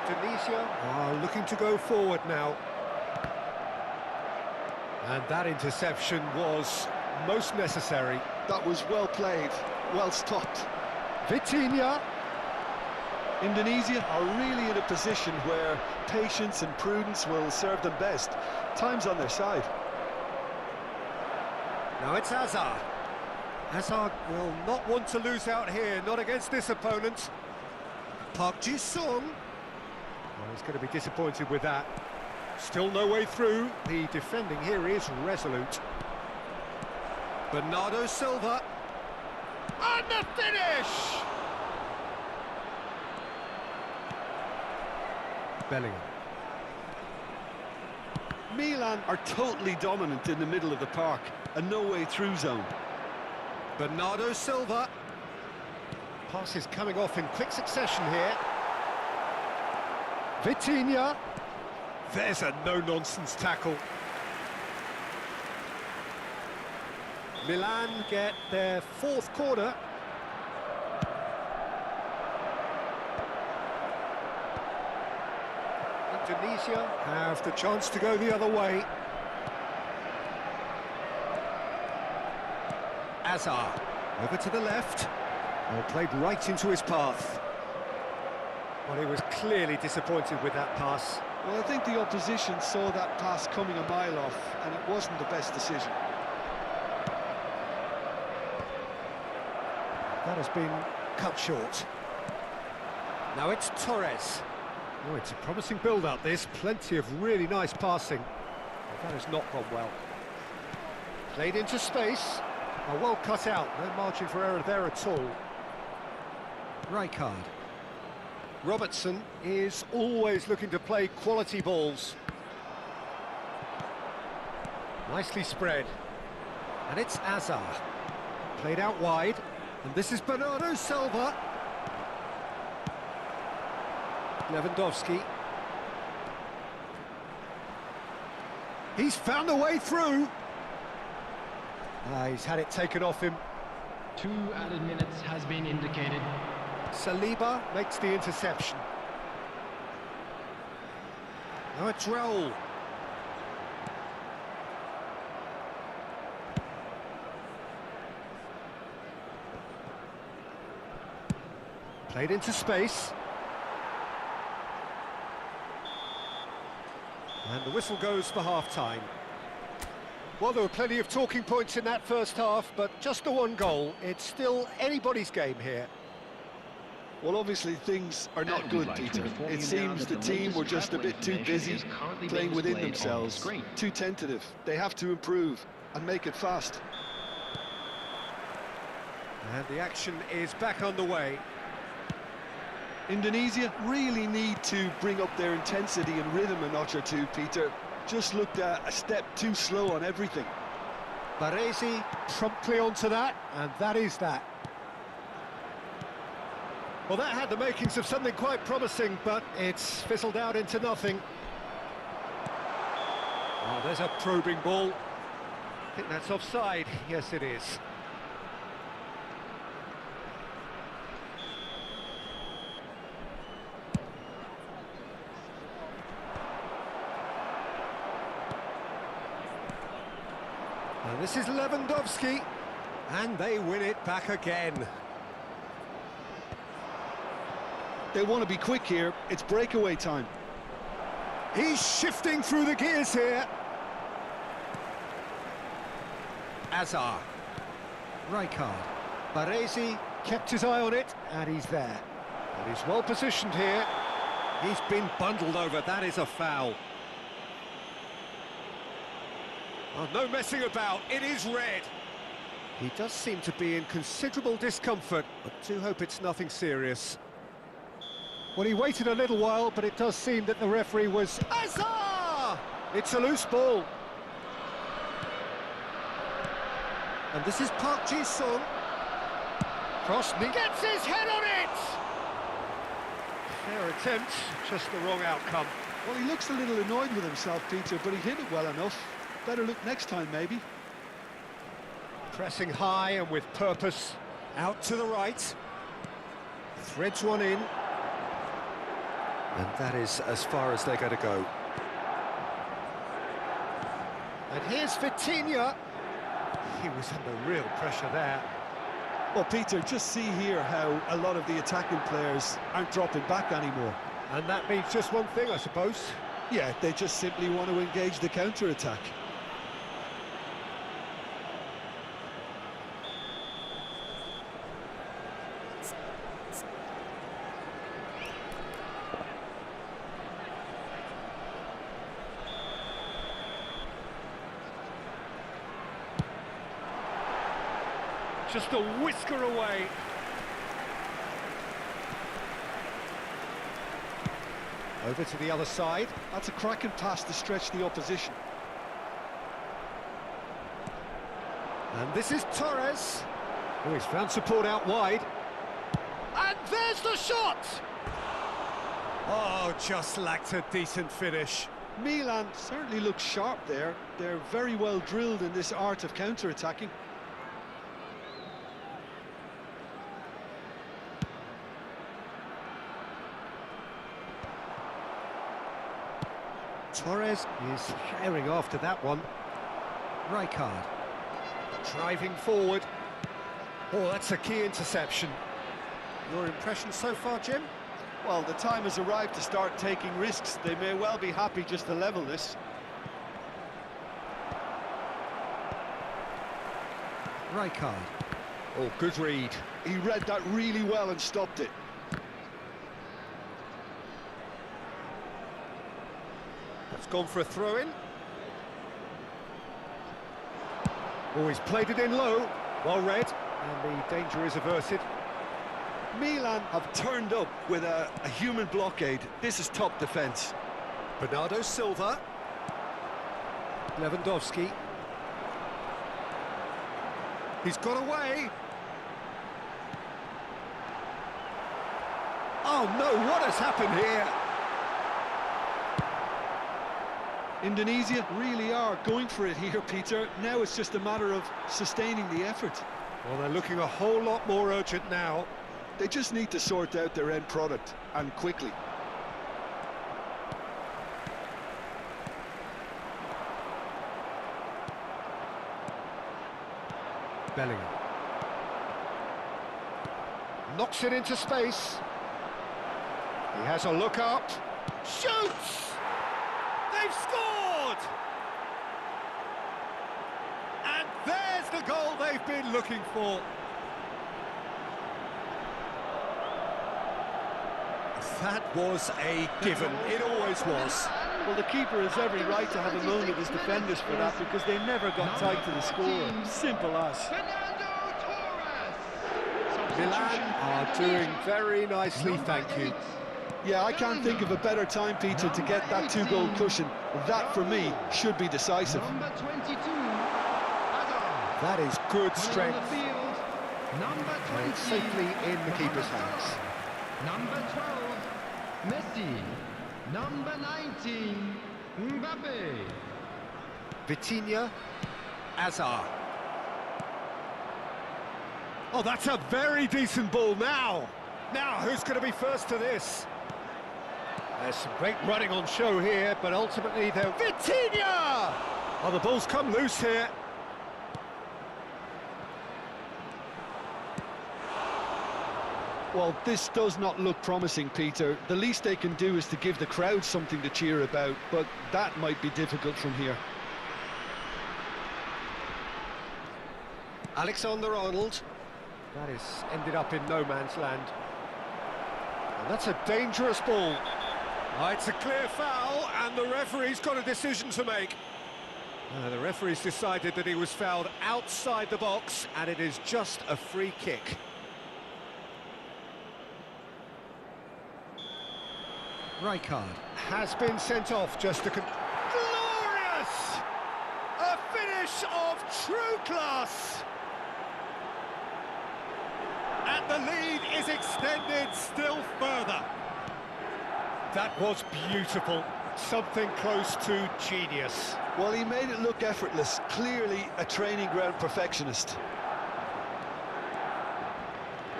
Indonesia are looking to go forward now. And that interception was most necessary. That was well played, well stopped. Vitinha. Indonesia are really in a position where patience and prudence will serve them best. Time's on their side. Now it's Azar. Azar will not want to lose out here, not against this opponent. Park Ji-sung. Well, he's going to be disappointed with that. Still no way through. The defending here is resolute. Bernardo Silva. And the finish! Bellingham. Milan are totally dominant in the middle of the park, a no-way-through zone. Bernardo Silva. Pass is coming off in quick succession here. Vitinha. There's a no-nonsense tackle. Milan get their 4th corner. Indonesia have the chance to go the other way. Azar, over to the left. Well, played right into his path. Well, he was clearly disappointed with that pass. Well, I think the opposition saw that pass coming a mile off, and it wasn't the best decision. That has been cut short. Now it's Torres. Oh, it's a promising build-up, this. Plenty of really nice passing. Well, that has not gone well. Played into space. Oh, well cut out. No margin for error there at all. Rijkaard. Robertson is always looking to play quality balls. Nicely spread. And it's Azar. Played out wide. And this is Bernardo Silva. Lewandowski. He's found a way through. He's had it taken off him. 2 added minutes has been indicated. Saliba makes the interception. Now it's Raul. Played into space. And the whistle goes for half-time. Well, there were plenty of talking points in that first half, but just the one goal. It's still anybody's game here. Well, obviously things are not good, Peter. It seems the team were just a bit too busy playing within themselves, too tentative. They have to improve and make it fast. And the action is back underway. Indonesia really need to bring up their intensity and rhythm a notch or two, Peter. Just looked a step too slow on everything. Baresi promptly onto that, and that is that. Well, that had the makings of something quite promising, but it's fizzled out into nothing. Oh, there's a probing ball. I think that's offside. Yes, it is. And this is Lewandowski, and they win it back again. They want to be quick here. It's breakaway time. He's shifting through the gears here. Azar. Rijkaard. Baresi kept his eye on it, and he's there. But he's well positioned here. He's been bundled over. That is a foul. Oh, no messing about. It is red. He does seem to be in considerable discomfort. I do hope it's nothing serious. Well, he waited a little while, but it does seem that the referee was... Azar! It's a loose ball. And this is Park Ji-sung. Cross, gets his head on it! Fair attempt, just the wrong outcome. Well, he looks a little annoyed with himself, Peter, but he hit it well enough. Better look next time, maybe. Pressing high and with purpose. Out to the right. Threads one in. And that is as far as they're going to go. And here's Vitinha. He was under real pressure there. Well, Peter, just see here how a lot of the attacking players aren't dropping back anymore. And that means just one thing, I suppose. Yeah, they just simply want to engage the counter-attack. Just a whisker away. Over to the other side. That's a cracking pass to stretch the opposition. And this is Torres. Oh, he's found support out wide. And there's the shot! Oh, just lacked a decent finish. Milan certainly looks sharp there. They're very well drilled in this art of counter-attacking. Torres is firing after that one. Rijkaard driving forward. Oh, that's a key interception. Your impression so far, Jim? Well, the time has arrived to start taking risks. They may well be happy just to level this. Rijkaard. Oh, good read. He read that really well and stopped it. That's gone for a throw-in. Oh, he's played it in low. Well read. And the danger is averted. Milan have turned up with a human blockade. This is top defence. Bernardo Silva. Lewandowski. He's got away. Oh no, what has happened here? Indonesia really are going for it here, Peter. Now it's just a matter of sustaining the effort. Well, they're looking a whole lot more urgent now. They just need to sort out their end product, and quickly. Bellingham. Knocks it into space. He has a look up. Shoots! They've scored! And there's the goal they've been looking for. That was a given. It always was. Well, the keeper has every right to have a moan at his defenders for that, because they never got tight to the scorer. Simple as. Milan are doing very nicely, thank you. Yeah, I can't think of a better time, Peter, to get that two-goal cushion. That, for me, should be decisive. Number 22, That is good on strength. the field. Number And 20, it's safely in the keeper's hands. Number 12, Messi. Number 19, Mbappe. Vitinha, Azar. Oh, that's a very decent ball now. Now, who's going to be first to this? There's some great running on show here, but ultimately they'll... Vitinha! Oh, the ball's come loose here. Well, this does not look promising, Peter. The least they can do is to give the crowd something to cheer about, but that might be difficult from here. Alexander-Arnold. That is ended up in no man's land. And that's a dangerous ball. Oh, it's a clear foul, and the referee's got a decision to make. The referee's decided that he was fouled outside the box, and it is just a free kick. Rijkaard has been sent off just to... Glorious! A finish of true class! And the lead is extended still further. That was beautiful. Something close to genius. Well, he made it look effortless. Clearly a training ground perfectionist.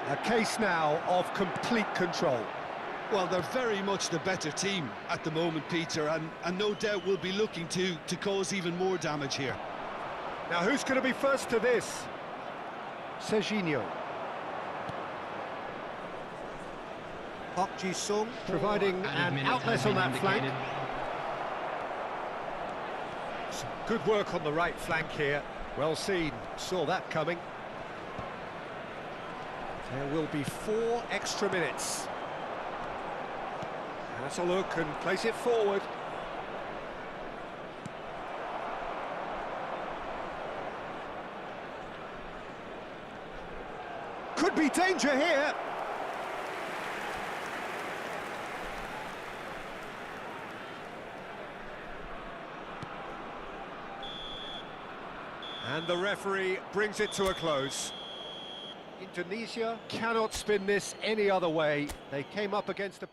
A case now of complete control. Well, they're very much the better team at the moment, Peter, and no doubt will be looking to cause even more damage here. Now, who's going to be first to this? Serginho. Park Ji-sung providing an outlet on that flank. Some good work on the right flank here. Well seen, saw that coming. There will be 4 extra minutes. That's a look and place it forward. Could be danger here. And the referee brings it to a close. Indonesia cannot spin this any other way. They came up against a...